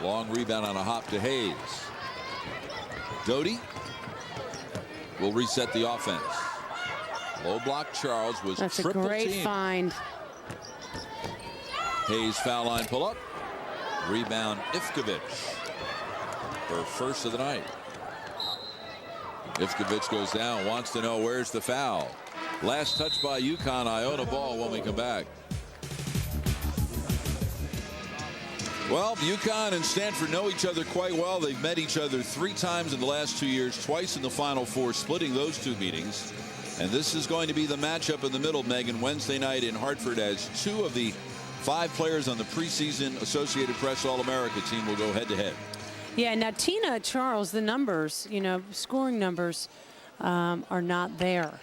Long rebound on a hop to Hayes. Doty will reset the offense. Low block Charles was That's a triple great teamed. find. Hayes foul line pull up. Rebound Ivkovic. Her first of the night. Ivkovic goes down, wants to know where's the foul. Last touch by UConn. Iona ball when we come back. Well, UConn and Stanford know each other quite well. They've met each other 3 times in the last 2 years, twice in the Final Four, splitting those 2 meetings. And this is going to be the matchup in the middle, Megan, Wednesday night in Hartford, as 2 of the 5 players on the preseason Associated Press All-America team will go head-to-head. Yeah, now Tina Charles, the numbers, scoring numbers are not there.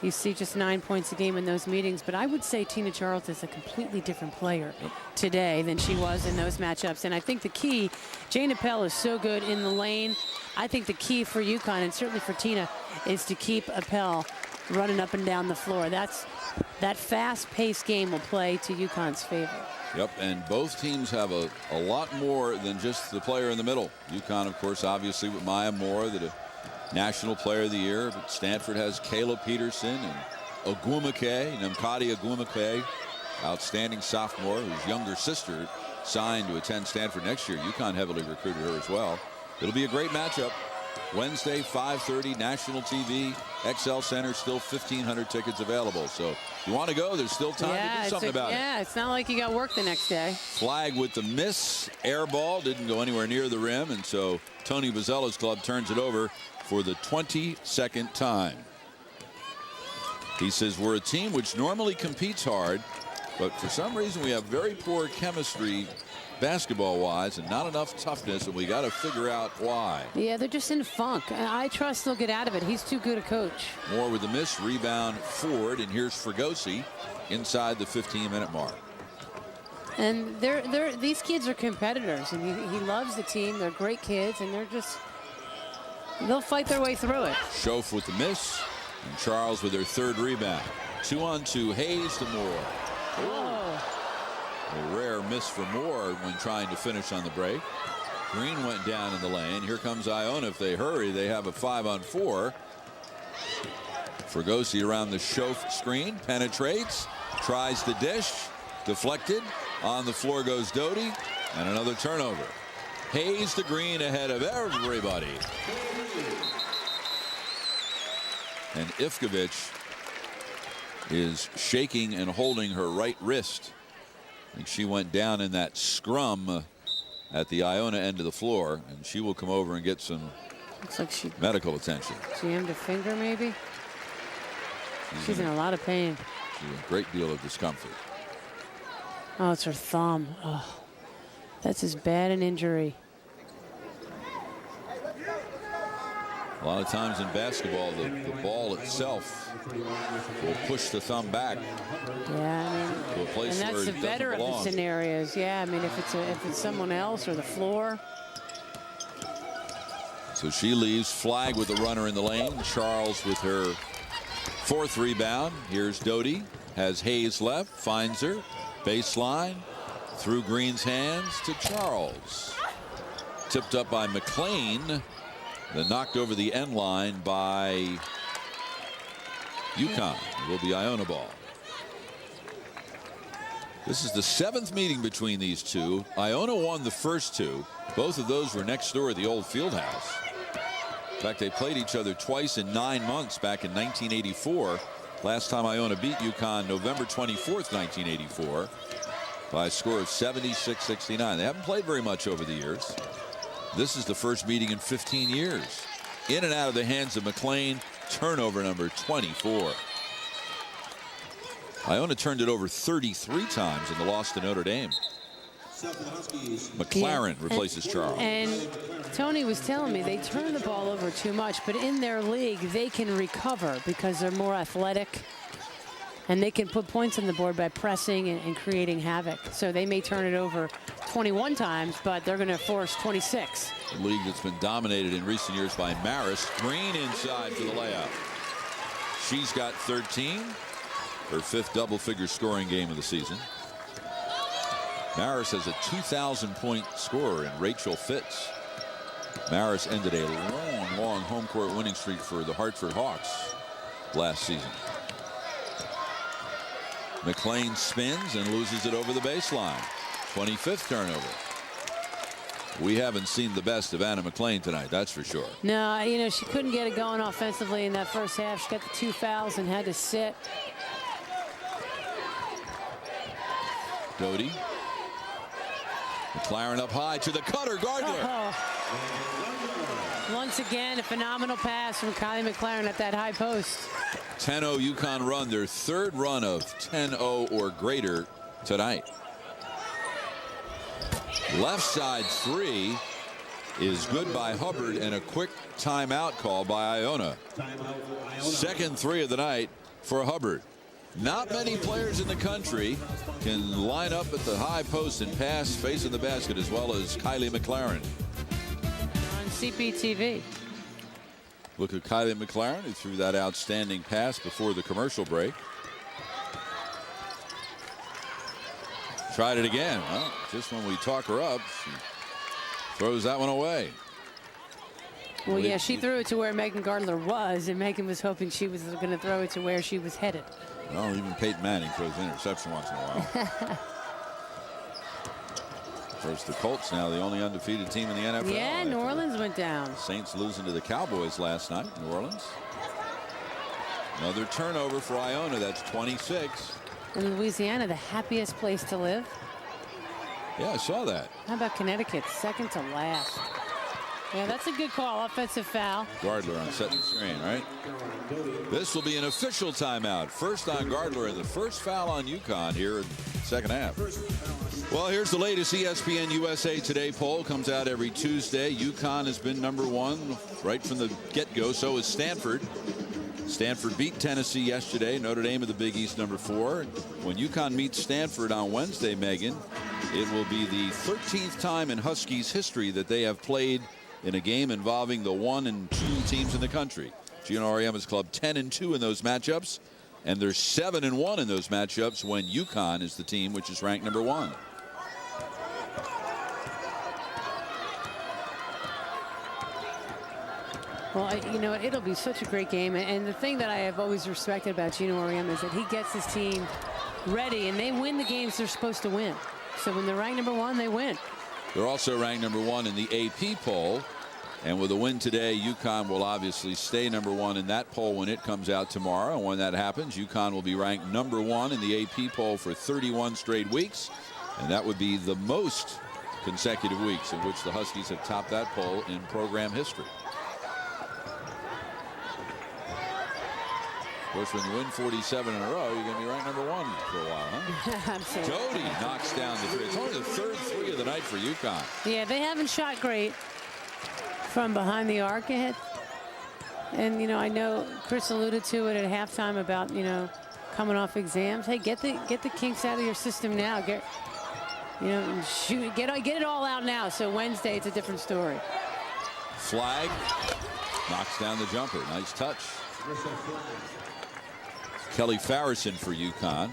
You see just 9 points a game in those meetings, but I would say Tina Charles is a completely different player today than she was in those matchups. And I think the key, Jane Appel is so good in the lane. I think the key for UConn, and certainly for Tina, is to keep Appel running up and down the floor. That fast-paced game will play to UConn's favor. Yep, and both teams have a lot more than just the player in the middle. UConn, of course, obviously with Maya Moore, the National Player of the Year, but Stanford has Kayla Peterson and Namkadi Ogwumike, outstanding sophomore whose younger sister signed to attend Stanford next year. UConn heavily recruited her as well. It'll be a great matchup. Wednesday, 5:30, national TV, XL Center, still 1,500 tickets available. So if you want to go, there's still time to do something about it. Yeah, it's not like you got work the next day. Flag with the miss. Air ball didn't go anywhere near the rim, and so Tony Bozzella's club turns it over for the 22nd time. He says, we're a team which normally competes hard, but for some reason we have very poor chemistry basketball-wise and not enough toughness, and we got to figure out why. Yeah, they're just in a funk. I trust they'll get out of it. He's too good a coach. Moore with the miss, rebound Ford, and here's Fregosi inside the 15-minute mark. And these kids are competitors, and he loves the team. They're great kids, and they'll fight their way through it. Schoaf with the miss, and Charles with their 3rd rebound. 2-on-2, Hayes to Moore. Oh. A rare miss for Moore when trying to finish on the break. Green went down in the lane. Here comes Iona. If they hurry, they have a 5-on-4. Fregosi around the Schoaf screen, penetrates, tries to dish, deflected. On the floor goes Doty, and another turnover. Hayes to Green ahead of everybody. And Ivkovic is shaking and holding her right wrist. I think she went down in that scrum at the Iona end of the floor, and she will come over and get some Looks like she medical attention. jammed a finger, maybe. She's in a lot of pain. She's in a great deal of discomfort. Oh, it's her thumb. Oh, that's as bad an injury. A lot of times in basketball, the ball itself will push the thumb back Yeah, to a place and where that's it the better doesn't of the belong. scenarios. Yeah, I mean, if it's someone else or the floor. So she leaves. Flag with the runner in the lane. Charles with her 4th rebound. Here's Doty. Has Hayes left. Finds her. Baseline. Through Green's hands to Charles. Tipped up by McLean. Then knocked over the end line by UConn. It will be Iona ball. This is the 7th meeting between these two. Iona won the first 2. Both of those were next door at the old field house. In fact, they played each other twice in 9 months back in 1984. Last time Iona beat UConn November 24th, 1984 by a score of 76-69. They haven't played very much over the years. This is the first meeting in 15 years. In and out of the hands of McLean. Turnover number 24. Iona turned it over 33 times in the loss to Notre Dame. McLaren replaces Charles. And Tony was telling me they turn the ball over too much, but in their league they can recover because they're more athletic and they can put points on the board by pressing and creating havoc. So they may turn it over 21 times, but they're going to force 26. A league that's been dominated in recent years by Maris. Green inside for the layup. She's got 13. Her 5th double-figure scoring game of the season. Maris has a 2,000-point scorer in Rachel Fitz. Maris ended a long long home court winning streak for the Hartford Hawks last season. McLean spins and loses it over the baseline. 25th turnover. We haven't seen the best of Anna McLean tonight, that's for sure. No, you know, she couldn't get it going offensively in that first half. She got the 2 fouls and had to sit. Doty. McLaren up high to the cutter. Gardner. Once again, a phenomenal pass from Kylie McLaren at that high post. 10-0 UConn run, their 3rd run of 10-0 or greater tonight. Left side 3 is good by Hubbard, and a quick timeout call by Iona. Second 3 of the night for Hubbard. Not many players in the country can line up at the high post and pass facing the basket as well as Kylie McLaren. On CPTV. Look at Kylie McLaren, who threw that outstanding pass before the commercial break. Tried it again. Well, just when we talk her up, she throws that one away. Well, yeah, she threw it to where Megan Gardner was, and Megan was hoping she was going to throw it to where she was headed. Well, even Peyton Manning throws an interception once in a while. First, the Colts now the only undefeated team in the NFL. Yeah, New Orleans went down. Saints losing to the Cowboys last night, New Orleans. Another turnover for Iona. That's 26. In Louisiana, the happiest place to live. Yeah, I saw that. How about Connecticut? Second to last. Yeah, that's a good call. Offensive foul. Gardner on setting the screen, right? This will be an official timeout. First on Gardner and the first foul on UConn here in the second half. Well, here's the latest ESPN USA Today poll. Comes out every Tuesday. UConn has been #1 right from the get-go. So is Stanford. Stanford beat Tennessee yesterday. Notre Dame of the Big East #4. When UConn meets Stanford on Wednesday, Megan, it will be the 13th time in Huskies history that they have played in a game involving the 1 and 2 teams in the country. Gino Auriemma's club 10-2 in those matchups, and they're 7-1 in those matchups when UConn is the team which is ranked #1. Well, you know, it'll be such a great game. And the thing that I have always respected about Gino Auriemma is that he gets his team ready, and they win the games they're supposed to win. So when they're ranked #1, they win. They're also ranked #1 in the AP poll. And with a win today, UConn will obviously stay #1 in that poll when it comes out tomorrow. And when that happens, UConn will be ranked #1 in the AP poll for 31 straight weeks. And that would be the most consecutive weeks in which the Huskies have topped that poll in program history. Of course, when you win 47 in a row, you're going to be ranked #1 for a while, huh? Absolutely. Doty knocks down the 3. It's only the 3rd 3 of the night for UConn. Yeah, they haven't shot great from behind the arc yet. And, you know, I know Chris alluded to it at halftime about, you know, coming off exams. Hey, get the kinks out of your system now. Get, you know, shoot, get it all out now. So Wednesday, it's a different story. Flag knocks down the jumper. Nice touch. Kelly Farrison for UConn.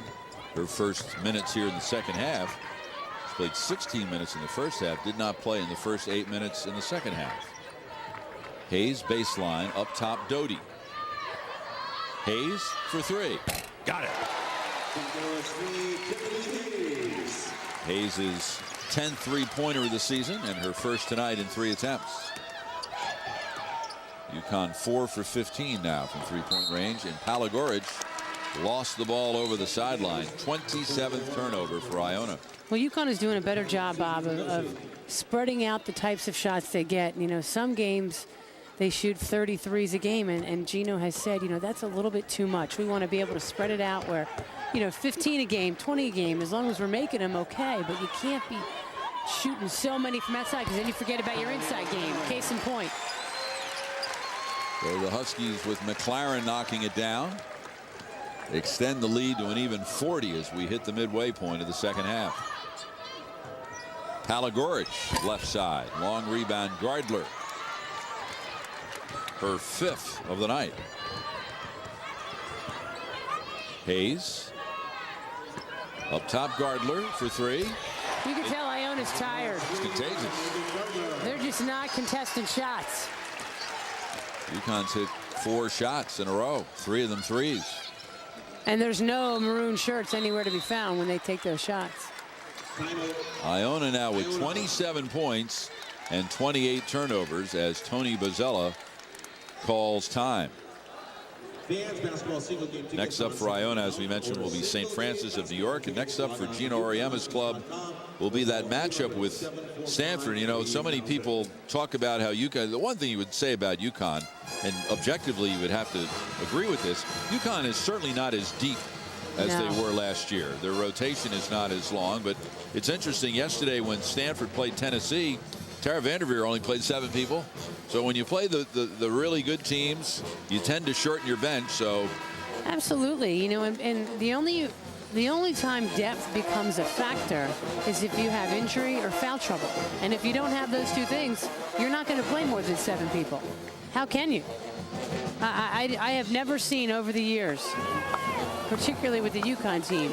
Her first minutes here in the second half. She played 16 minutes in the first half. Did not play in the first 8 minutes in the second half. Hayes baseline up top. Doty. Hayes for 3. Got it. Hayes' 10th three-pointer of the season and her first tonight in 3 attempts. UConn 4 for 15 now from three-point range, and Palagorich lost the ball over the sideline. 27th turnover for Iona. Well, UConn is doing a better job, Bob, of spreading out the types of shots they get. You know, some games they shoot 33s a game, and Gino has said, you know, that's a little bit too much. We want to be able to spread it out where, you know, 15 a game, 20 a game, as long as we're making them okay. But you can't be shooting so many from outside because then you forget about your inside game. Case in point. So the Huskies with McLaren knocking it down. Extend the lead to an even 40 as we hit the midway point of the second half. Palagorich left side. Long rebound. Gardler. Her 5th of the night. Hayes. Up top, Gardler for 3. You can tell Iona's tired. It's contagious. They're just not contesting shots. UConn's hit 4 shots in a row, 3 of them threes. And there's no maroon shirts anywhere to be found when they take those shots. Iona now with 27 points and 28 turnovers as Tony Bozzella calls time. Next up for Iona, as we mentioned, will be St. Francis of New York. And next up for Gino Auriemma's club will be that matchup with Stanford. You know, so many people talk about how UConn, the one thing you would say about UConn, and objectively you would have to agree with this, UConn is certainly not as deep as they were last year. Their rotation is not as long, but it's interesting. Yesterday when Stanford played Tennessee, Tara Vanderveer only played 7 people. So when you play the really good teams, you tend to shorten your bench. So absolutely, you know, and the only time depth becomes a factor is if you have injury or foul trouble. And if you don't have those 2 things, you're not going to play more than 7 people. How can you? I have never seen over the years, particularly with the UConn team,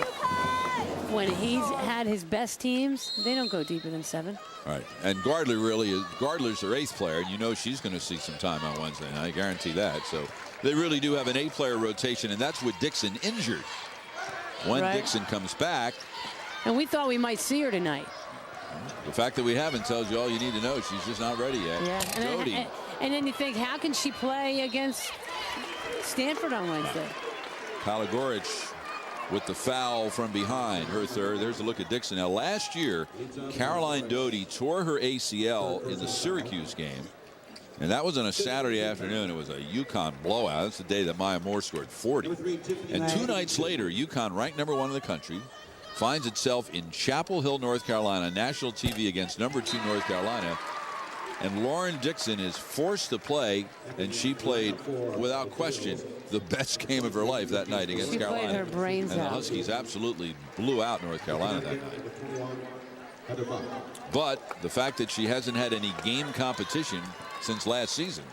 when he's had his best teams, they don't go deeper than 7. Right. And Gardler really is. Gardler's their 8th player, and you know she's going to see some time on Wednesday night. I guarantee that. So they really do have an 8-player rotation, and that's with Dixon injured. When Dixon comes back. And we thought we might see her tonight. The fact that we haven't tells you all you need to know. She's just not ready yet. Yeah. And then you think, how can she play against Stanford on Wednesday? Palagorich with the foul from behind, her 3rd. There's a look at Dixon. Now, last year, Caroline Doty tore her ACL in the Syracuse game, and that was on a Saturday afternoon. It was a UConn blowout. That's the day that Maya Moore scored 40. And 2 nights later, UConn, ranked #1 in the country, finds itself in Chapel Hill, North Carolina, national TV against #2 North Carolina. And Lauren Dixon is forced to play, and she played, without question, the best game of her life that night against Carolina. She played her brains out. And the Huskies absolutely blew out North Carolina that night. But the fact that she hasn't had any game competition since last season,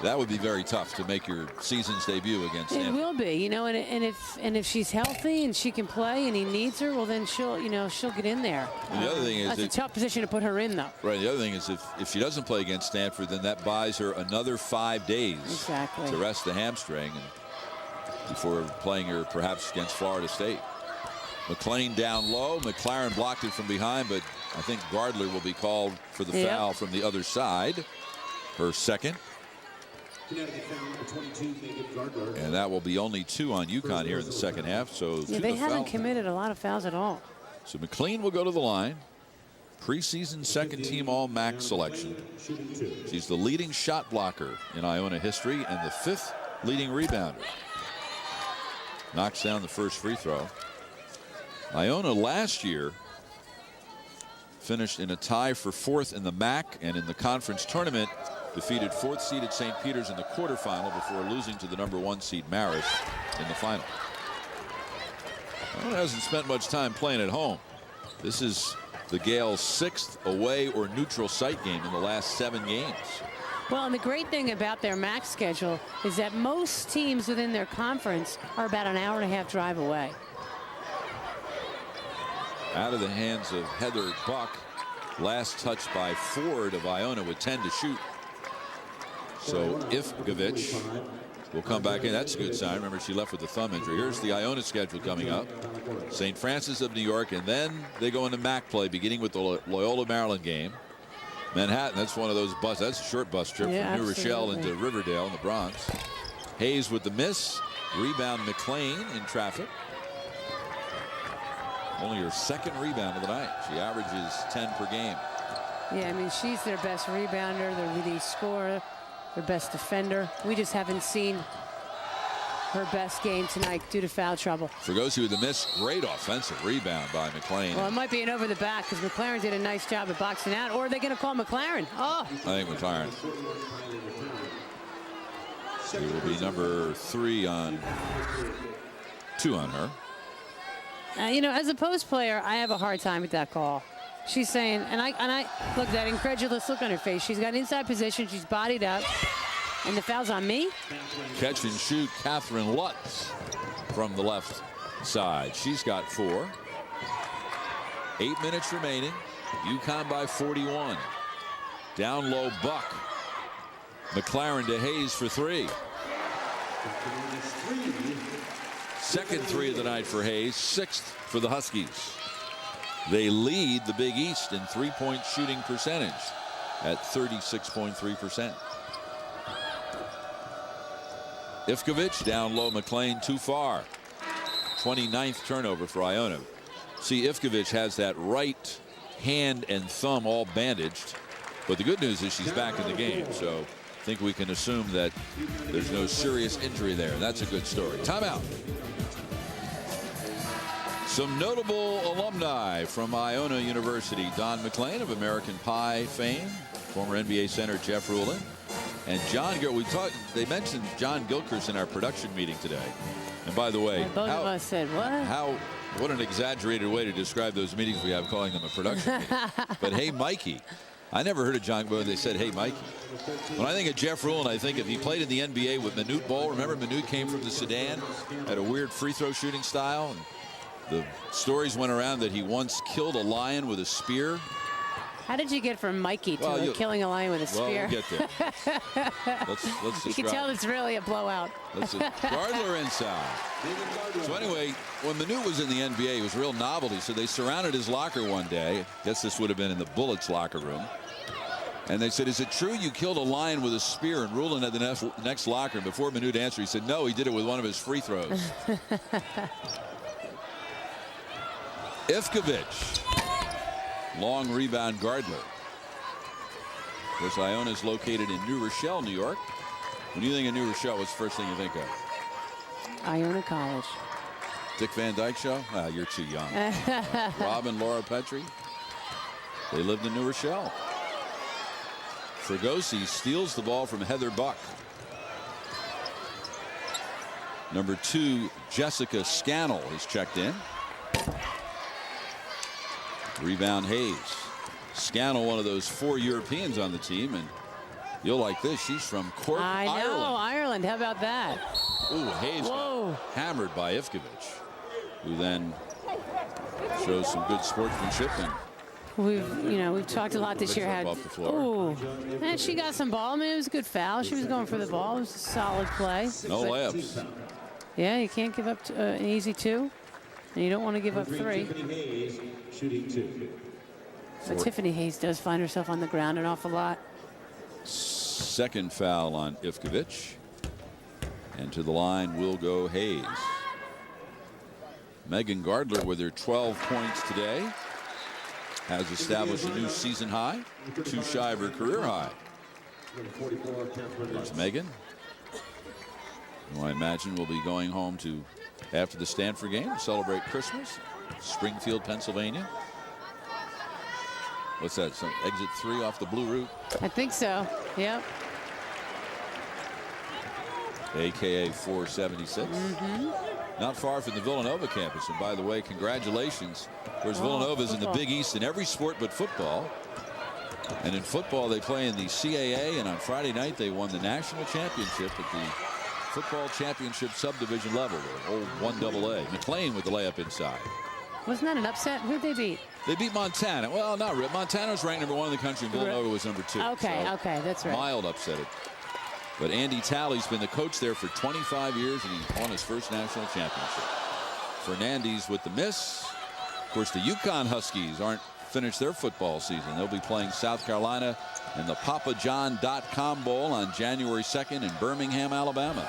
that would be very tough to make your season's debut against Stanford. It will be, you know, and if she's healthy and she can play and he needs her, well then she'll get in there. And the other thing is, that's a tough position to put her in, though. Right. The other thing is, if she doesn't play against Stanford, then that buys her another 5 days to rest the hamstring, and before playing her perhaps against Florida State. McLean down low. McLaren blocked it from behind, but I think Gardler will be called for the foul from the other side. Her 2nd. And that will be only 2 on UConn here in the second half. So they haven't committed a lot of fouls at all. So McLean will go to the line. Preseason 2nd team All MAC selection. She's the leading shot blocker in Iona history and the 5th leading rebounder. Knocks down the first free throw. Iona last year finished in a tie for 4th in the MAC, and in the conference tournament defeated 4th seeded St. Peter's in the quarterfinal before losing to the #1 seed Marist in the final. Iona hasn't spent much time playing at home. This is the Gales' 6th away or neutral site game in the last 7 games. Well, and the great thing about their MAC schedule is that most teams within their conference are about an hour-and-a-half drive away. Out of the hands of Heather Buck. Last touch by Ford of Iona with 10 to shoot. So Ivkovic will come back in. That's a good sign. Remember, she left with a thumb injury. Here's the Iona schedule coming up. St. Francis of New York, and then they go into MAC play, beginning with the Loyola Maryland game. Manhattan, that's one of those bus. That's a short bus trip from New Rochelle into Riverdale in the Bronx. Hayes with the miss. Rebound McLean in traffic. Only her 2nd rebound of the night. She averages 10 per game. Yeah, I mean, she's their best rebounder, their leading scorer, their best defender. We just haven't seen her best game tonight due to foul trouble. Fregosi with the miss. Great offensive rebound by McLean. Well, it might be an over the back because McLaren did a nice job of boxing out. Or are they going to call McLaren? Oh. I think McLaren. It will be number 3 on 2 on her. You know, as a post player, I have a hard time with that call. She's saying, and I look at that incredulous look on her face. She's got inside position. She's bodied up. And the foul's on me? Catch and shoot Catherine Lutz from the left side. She's got 4. 8 minutes remaining. UConn by 41. Down low, Buck. McLaren to Hayes for 3. Second 3 of the night for Hayes, 6th for the Huskies. They lead the Big East in 3-point shooting percentage at 36.3%. Ivkovic down low. McLean too far. 29th turnover for Iona. See, Ivkovic has that right hand and thumb all bandaged. But the good news is she's back in the game. So I think we can assume that there's no serious injury there. That's a good story. Timeout. Some notable alumni from Iona University. Don McLean of American Pie fame. Former NBA center Jeff Rulin. And John, they mentioned John Gilchrist in our production meeting today. And by the way, both of us said, what? What an exaggerated way to describe those meetings we have, calling them a production meeting. But hey, Mikey. I never heard of John when they said, hey, Mikey. When I think of Jeff Rulin, I think if he played in the NBA with Manute Bol. Remember, Manute came from the Sudan, had a weird free throw shooting style. And the stories went around that he once killed a lion with a spear. How did you get from Mikey to killing a lion with a spear? Well, we'll get there. let's you can tell it's really a blowout. Gardler inside. So anyway, when Manute was in the NBA, it was a real novelty. So they surrounded his locker one day. I guess this would have been in the Bullets locker room. And they said, is it true you killed a lion with a spear? And Rulin at the next locker. And before Manute answered, he said, no, he did it with one of his free throws. Ivkovic. Long rebound, Gardler. This Iona is located in New Rochelle, New York. When you think of New Rochelle, what's the first thing you think of? Iona College. Dick Van Dyke Show? You're too young. Rob and Laura Petrie. They lived in New Rochelle. Fregosi steals the ball from Heather Buck. Number 2, Jessica Scannell is checked in. Rebound Hayes. Scannell, one of those 4 Europeans on the team, and you'll like this. She's from Cork, Ireland. I know, Ireland. How about that? Ooh, Hayes got hammered by Ivkovic, who then shows some good sportsmanship. And we've talked a lot this year. Off the floor. And she got some ball. I mean, it was a good foul. She was going for the ball. It was a solid play. No layups. Yeah, you can't give up an easy 2. And you don't want to give up 3. But Tiffany Hayes does find herself on the ground an awful lot. Second foul on Ivkovic. And to the line will go Hayes. Megan Gardler with her 12 points today has established a new season high, 2 shy of her career high. There's Megan, who I imagine will be going home to, after the Stanford game, to celebrate Christmas. Springfield, Pennsylvania. What's that? Some exit 3 off the Blue Route? I think so. Yep. AKA 476. Not far from the Villanova campus. And by the way, congratulations. Of course, Villanova's in the Big East in every sport but football. And in football, they play in the CAA. And on Friday night, they won the national championship at the football championship subdivision level, the old 1AA. McLean with the layup inside. Wasn't that an upset? Who'd they beat? They beat Montana. Well, not really. Montana was ranked number 1 in the country, and Villanova was number 2. Okay, so okay, that's right. Mild upset it. But Andy Talley's been the coach there for 25 years, and he won his first national championship. Fernandez with the miss. Of course, the UConn Huskies aren't finished their football season. They'll be playing South Carolina in the PapaJohn.com Bowl on January 2nd in Birmingham, Alabama.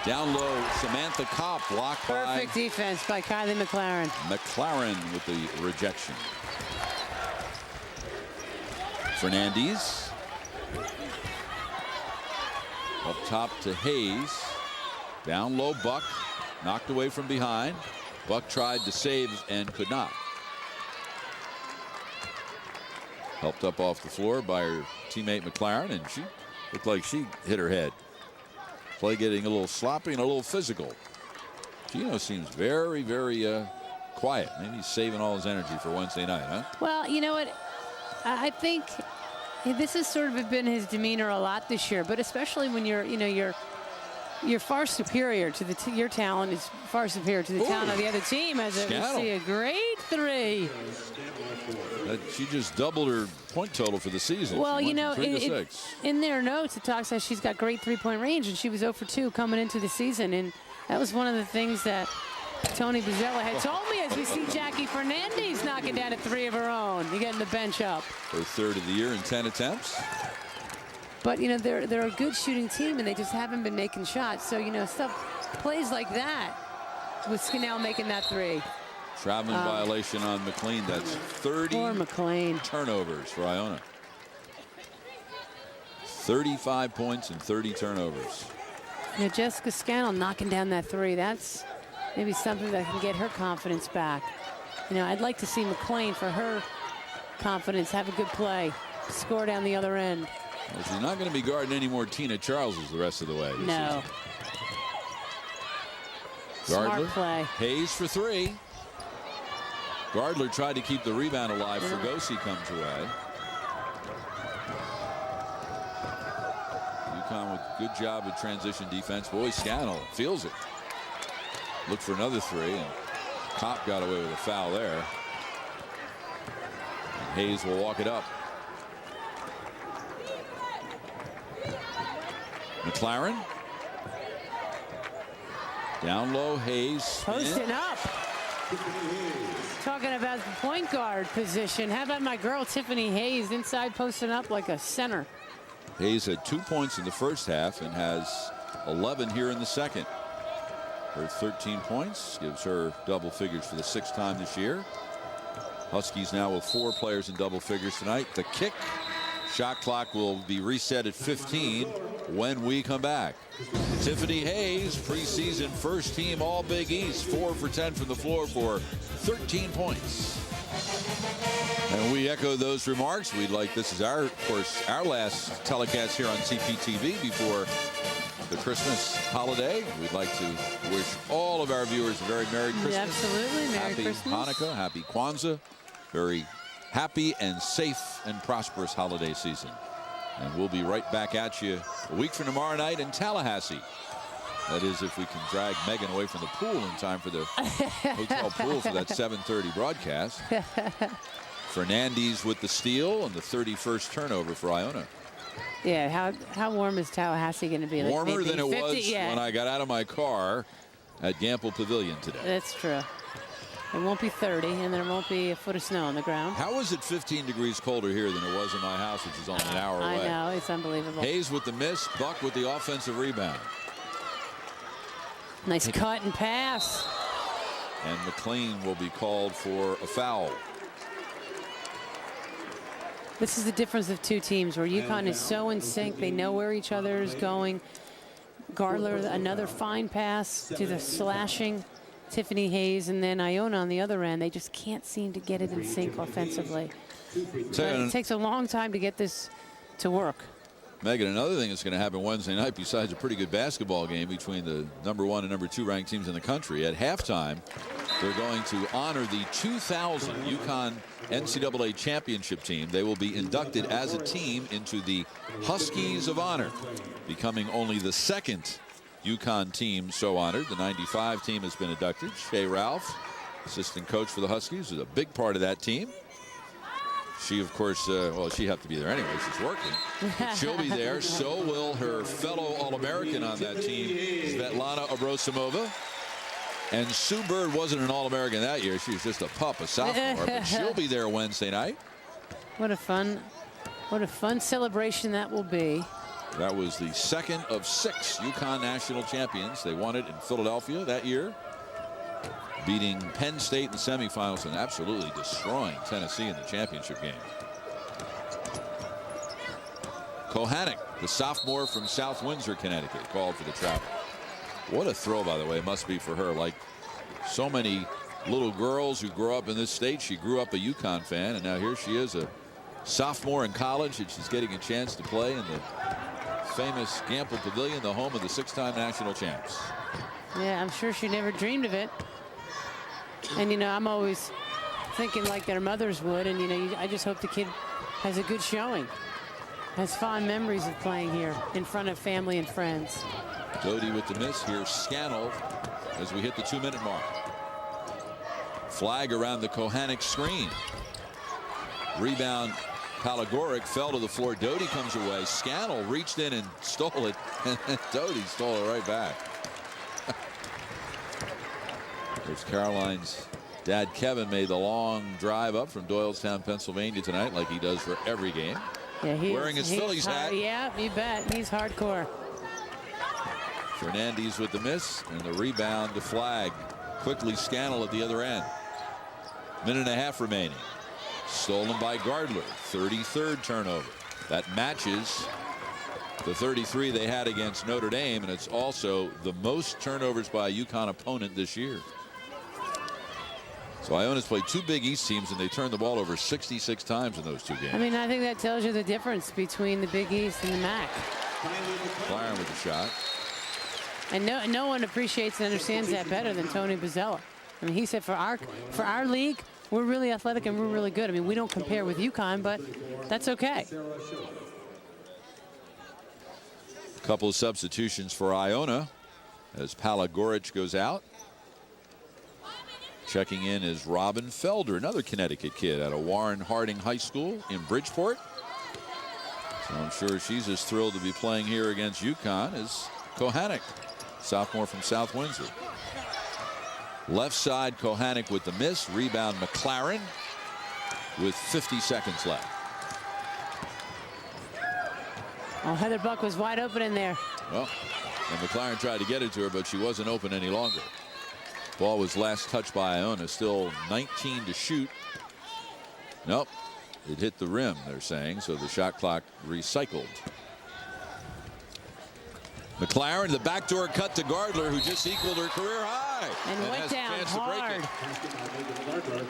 Down low, Samantha Kopp blocked by. Perfect defense by Kylie McLaren. McLaren with the rejection. Fernandez. Up top to Hayes. Down low, Buck. Knocked away from behind. Buck tried to save and could not. Helped up off the floor by her teammate McLaren, and she looked like she hit her head. Play getting a little sloppy and a little physical. Gino seems very, very quiet. Maybe he's saving all his energy for Wednesday night, huh? Well, you know what? I think this has sort of been his demeanor a lot this year, but especially when you're you're far superior to the your talent is far superior to the talent of the other team. As we see a great three. She just doubled her point total for the season. Well, you know, in their notes, it talks about she's got great three-point range, and she was 0 for 2 coming into the season. And that was one of the things that Tony Bozzella had told me as we see Jackie Fernandez knocking down a three of her own. You're getting the bench up. Her third of the year in 10 attempts. But, you know, they're a good shooting team, and they just haven't been making shots. So, you know, plays like that with Scannell making that three. Traveling violation on McLean. That's 30 turnovers for Iona. 35 points and 30 turnovers. You know, Jessica Scannell knocking down that three. That's maybe something that can get her confidence back. You know, I'd like to see McLean, for her confidence, have a good play, score down the other end. Well, she's not going to be guarding any more Tina Charleses the rest of the way. No. Gardler, smart play. Hayes for three. Gardler tried to keep the rebound alive. Fregosi comes away. UConn with good job with transition defense. Boy, Scannell feels it. Look for another three, and Kopp got away with a foul there. And Hayes will walk it up. McLaren. Down low, Hayes. Posting up. Talking about the point guard position. How about my girl Tiffany Hayes inside posting up like a center? Hayes had 2 points in the first half and has 11 here in the second. Her 13 points gives her double figures for the 6th time this year. Huskies now with 4 players in double figures tonight. The kick. Shot clock will be reset at 15 when we come back. Tiffany Hayes, preseason first team All Big East, 4 for 10 from the floor for 13 points. And we echo those remarks. This is of course, our last telecast here on CPTV before the Christmas holiday. We'd like to wish all of our viewers a very Merry Christmas. Absolutely, Merry Christmas. Happy Hanukkah, Happy Kwanzaa. Very happy and safe and prosperous holiday season. And we'll be right back at you a week from tomorrow night in Tallahassee. That is, if we can drag Megan away from the pool in time for the hotel pool for that 7:30 broadcast. Fernandez with the steal and the 31st turnover for Iona. Yeah, how warm is Tallahassee going to be? Warmer like than it 50, was when I got out of my car at Gamble Pavilion today. That's true. It won't be 30, and there won't be a foot of snow on the ground. How is it 15 degrees colder here than it was in my house, which is only an hour away? I know, it's unbelievable. Hayes with the miss, Buck with the offensive rebound. Nice cut and pass. And McLean will be called for a foul. This is the difference of two teams where UConn is so in sync. They know where each other is going. Gardler, another fine pass to the slashing Tiffany Hayes, and then Iona on the other end. They just can't seem to get it in sync offensively. It takes a long time to get this to work. Megan, another thing that's going to happen Wednesday night, besides a pretty good basketball game between the #1 and #2 ranked teams in the country, at halftime, they're going to honor the 2000 UConn NCAA championship team. They will be inducted as a team into the Huskies of Honor, becoming only the second UConn team so honored. The '95 team has been inducted. Shea Ralph, assistant coach for the Huskies, is a big part of that team. She, of course, well, she have to be there anyway. She's working. But she'll be there. So will her fellow All-American on that team, Svetlana Abrosimova. And Sue Bird wasn't an All-American that year. She was just a pup, a sophomore. But she'll be there Wednesday night. What a fun celebration that will be. That was the second of 6 UConn national champions. They won it in Philadelphia that year, beating Penn State in the semifinals and absolutely destroying Tennessee in the championship game. Kohanic, the sophomore from South Windsor, Connecticut, called for the travel. What a throw, by the way, it must be for her. Like so many little girls who grow up in this state, she grew up a UConn fan, and now here she is, a sophomore in college, and she's getting a chance to play in the famous Gamble Pavilion, the home of the 6-time national champs. Yeah, I'm sure she never dreamed of it. And, you know, I'm always thinking like their mothers would. And, you know, I just hope the kid has a good showing. Has fond memories of playing here in front of family and friends. Doty with the miss. Here's Scannell as we hit the 2-minute mark. Flag around the Kohanic screen. Rebound. Palagoric fell to the floor. Doty comes away. Scannell reached in and stole it, and Doty stole it right back. There's Caroline's dad, Kevin, made the long drive up from Doylestown, Pennsylvania tonight, like he does for every game. Yeah, wearing his Phillies hat. Yeah, you bet. He's hardcore. Fernandez with the miss, and the rebound to Flag. Quickly Scannell at the other end. Minute and a half remaining. Stolen by Gardler. 33rd turnover. That matches the 33 they had against Notre Dame, and it's also the most turnovers by a UConn opponent this year. So Iona's played 2 Big East teams, and they turned the ball over 66 times in those 2 games. I mean, I think that tells you the difference between the Big East and the MAC. Byron with the shot. And no one appreciates and understands that better than Tony Bozzella. I mean, he said for our league, we're really athletic and we're really good. I mean, we don't compare with UConn, but that's okay. A couple of substitutions for Iona as Palagoric goes out. Checking in is Robin Felder, another Connecticut kid out of Warren Harding High School in Bridgeport. So I'm sure she's as thrilled to be playing here against UConn as Kohanic, sophomore from South Windsor. Left side, Kohanic with the miss. Rebound, McLaren with 50 seconds left. Oh, Heather Buck was wide open in there. Well, and McLaren tried to get it to her, but she wasn't open any longer. Ball was last touched by Iona. Still 19 to shoot. Nope. It hit the rim, they're saying, so the shot clock recycled. McLaren, the backdoor cut to Gardler, who just equaled her career high. And went has a down chance to break hard.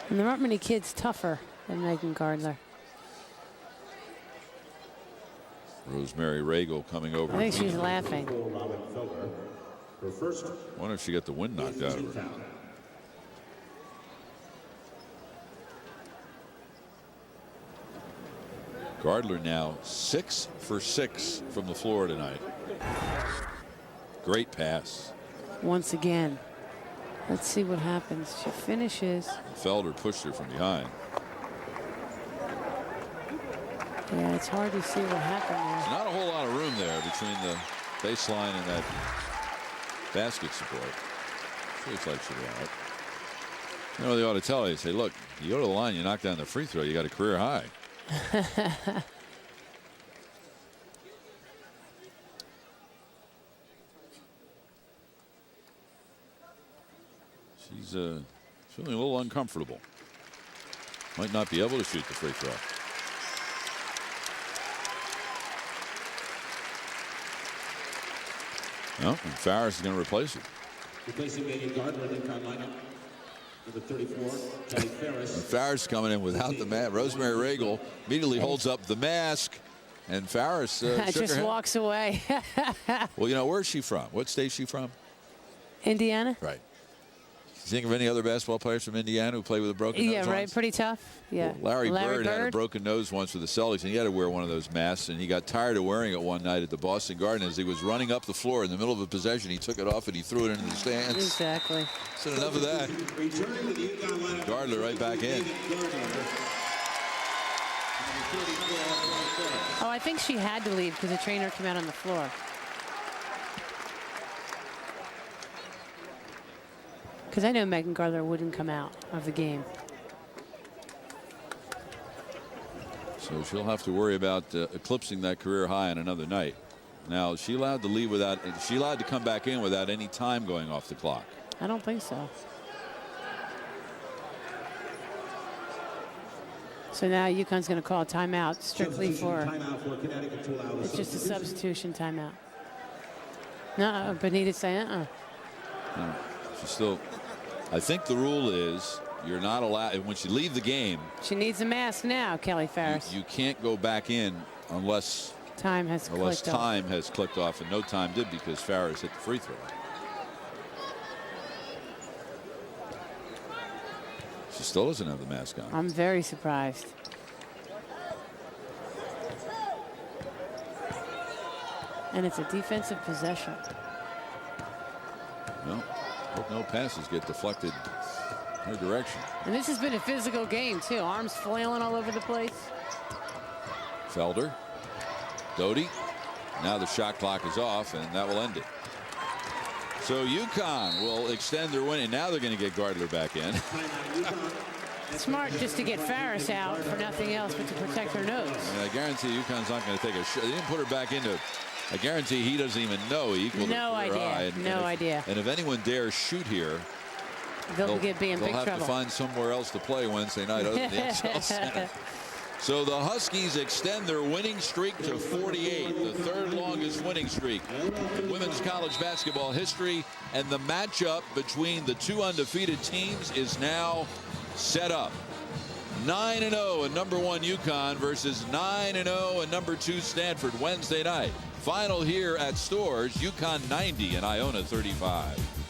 And there aren't many kids tougher than Megan Gardler. Rosemary Regal coming over. I think she's laughing. I wonder if she got the wind knocked out of her. Gardler now 6 for 6 from the floor tonight. Great pass. Once again. Let's see what happens. She finishes. Felder pushed her from behind. Yeah, it's hard to see what happened there. There's not a whole lot of room there between the baseline and that basket support. Looks like she'll out. You know, they ought to tell you, say, look, you go to the line, you knock down the free throw, you got a career high. She's feeling a little uncomfortable. Might not be able to shoot the free throw. No, and Farris is going to replace her. Replacing Megan Gardner in the lineup. Number 34, Kelly Farris. Farris coming in without the mask. Rosemary Regal immediately holds up the mask, and Farris just walks away. Well, you know, where's she from? What state is she from? Indiana. Right. You think of any other basketball players from Indiana who play with a broken nose? Yeah, right. Once? Pretty tough. Yeah. Well, Larry Bird had a broken nose once with the Celtics, and he had to wear one of those masks, and he got tired of wearing it one night at the Boston Garden. As he was running up the floor in the middle of a possession, he took it off and he threw it into the stands. Exactly. Said enough of that. Gardler right back in. Oh, I think she had to leave because the trainer came out on the floor. Because I know Megan Gardler wouldn't come out of the game. So she'll have to worry about eclipsing that career high on another night. Now, is she allowed to leave without? Is she allowed to come back in without any time going off the clock? I don't think so. So now UConn's going to call a timeout strictly for. It's just a substitution timeout. No, Benita saying, No, she's still. I think the rule is you're not allowed when you leave the game. She needs a mask now, Kelly Farris. You can't go back in unless time has clicked off, and no time did because Farris hit the free throw. She still doesn't have the mask on. I'm very surprised. And it's a defensive possession. Well, hope no passes get deflected her direction. And this has been a physical game, too. Arms flailing all over the place. Felder. Doty. Now the shot clock is off, and that will end it. So UConn will extend their win, and now they're going to get Gardler back in. Smart just to get Farris out for nothing else but to protect her nose. And I guarantee UConn's not going to take a shot. They didn't put her back into. I guarantee he doesn't even know he equaled no idea. No idea. And if anyone dares shoot here, they'll be in big trouble. They'll have to find somewhere else to play Wednesday night other than the XL Center. So the Huskies extend their winning streak to 48, the third longest winning streak in women's college basketball history. And the matchup between the two undefeated teams is now set up. 9-0 and number 1 UConn versus 9-0 and number 2 Stanford Wednesday night. Final here at Stores, UConn 90 and Iona 35.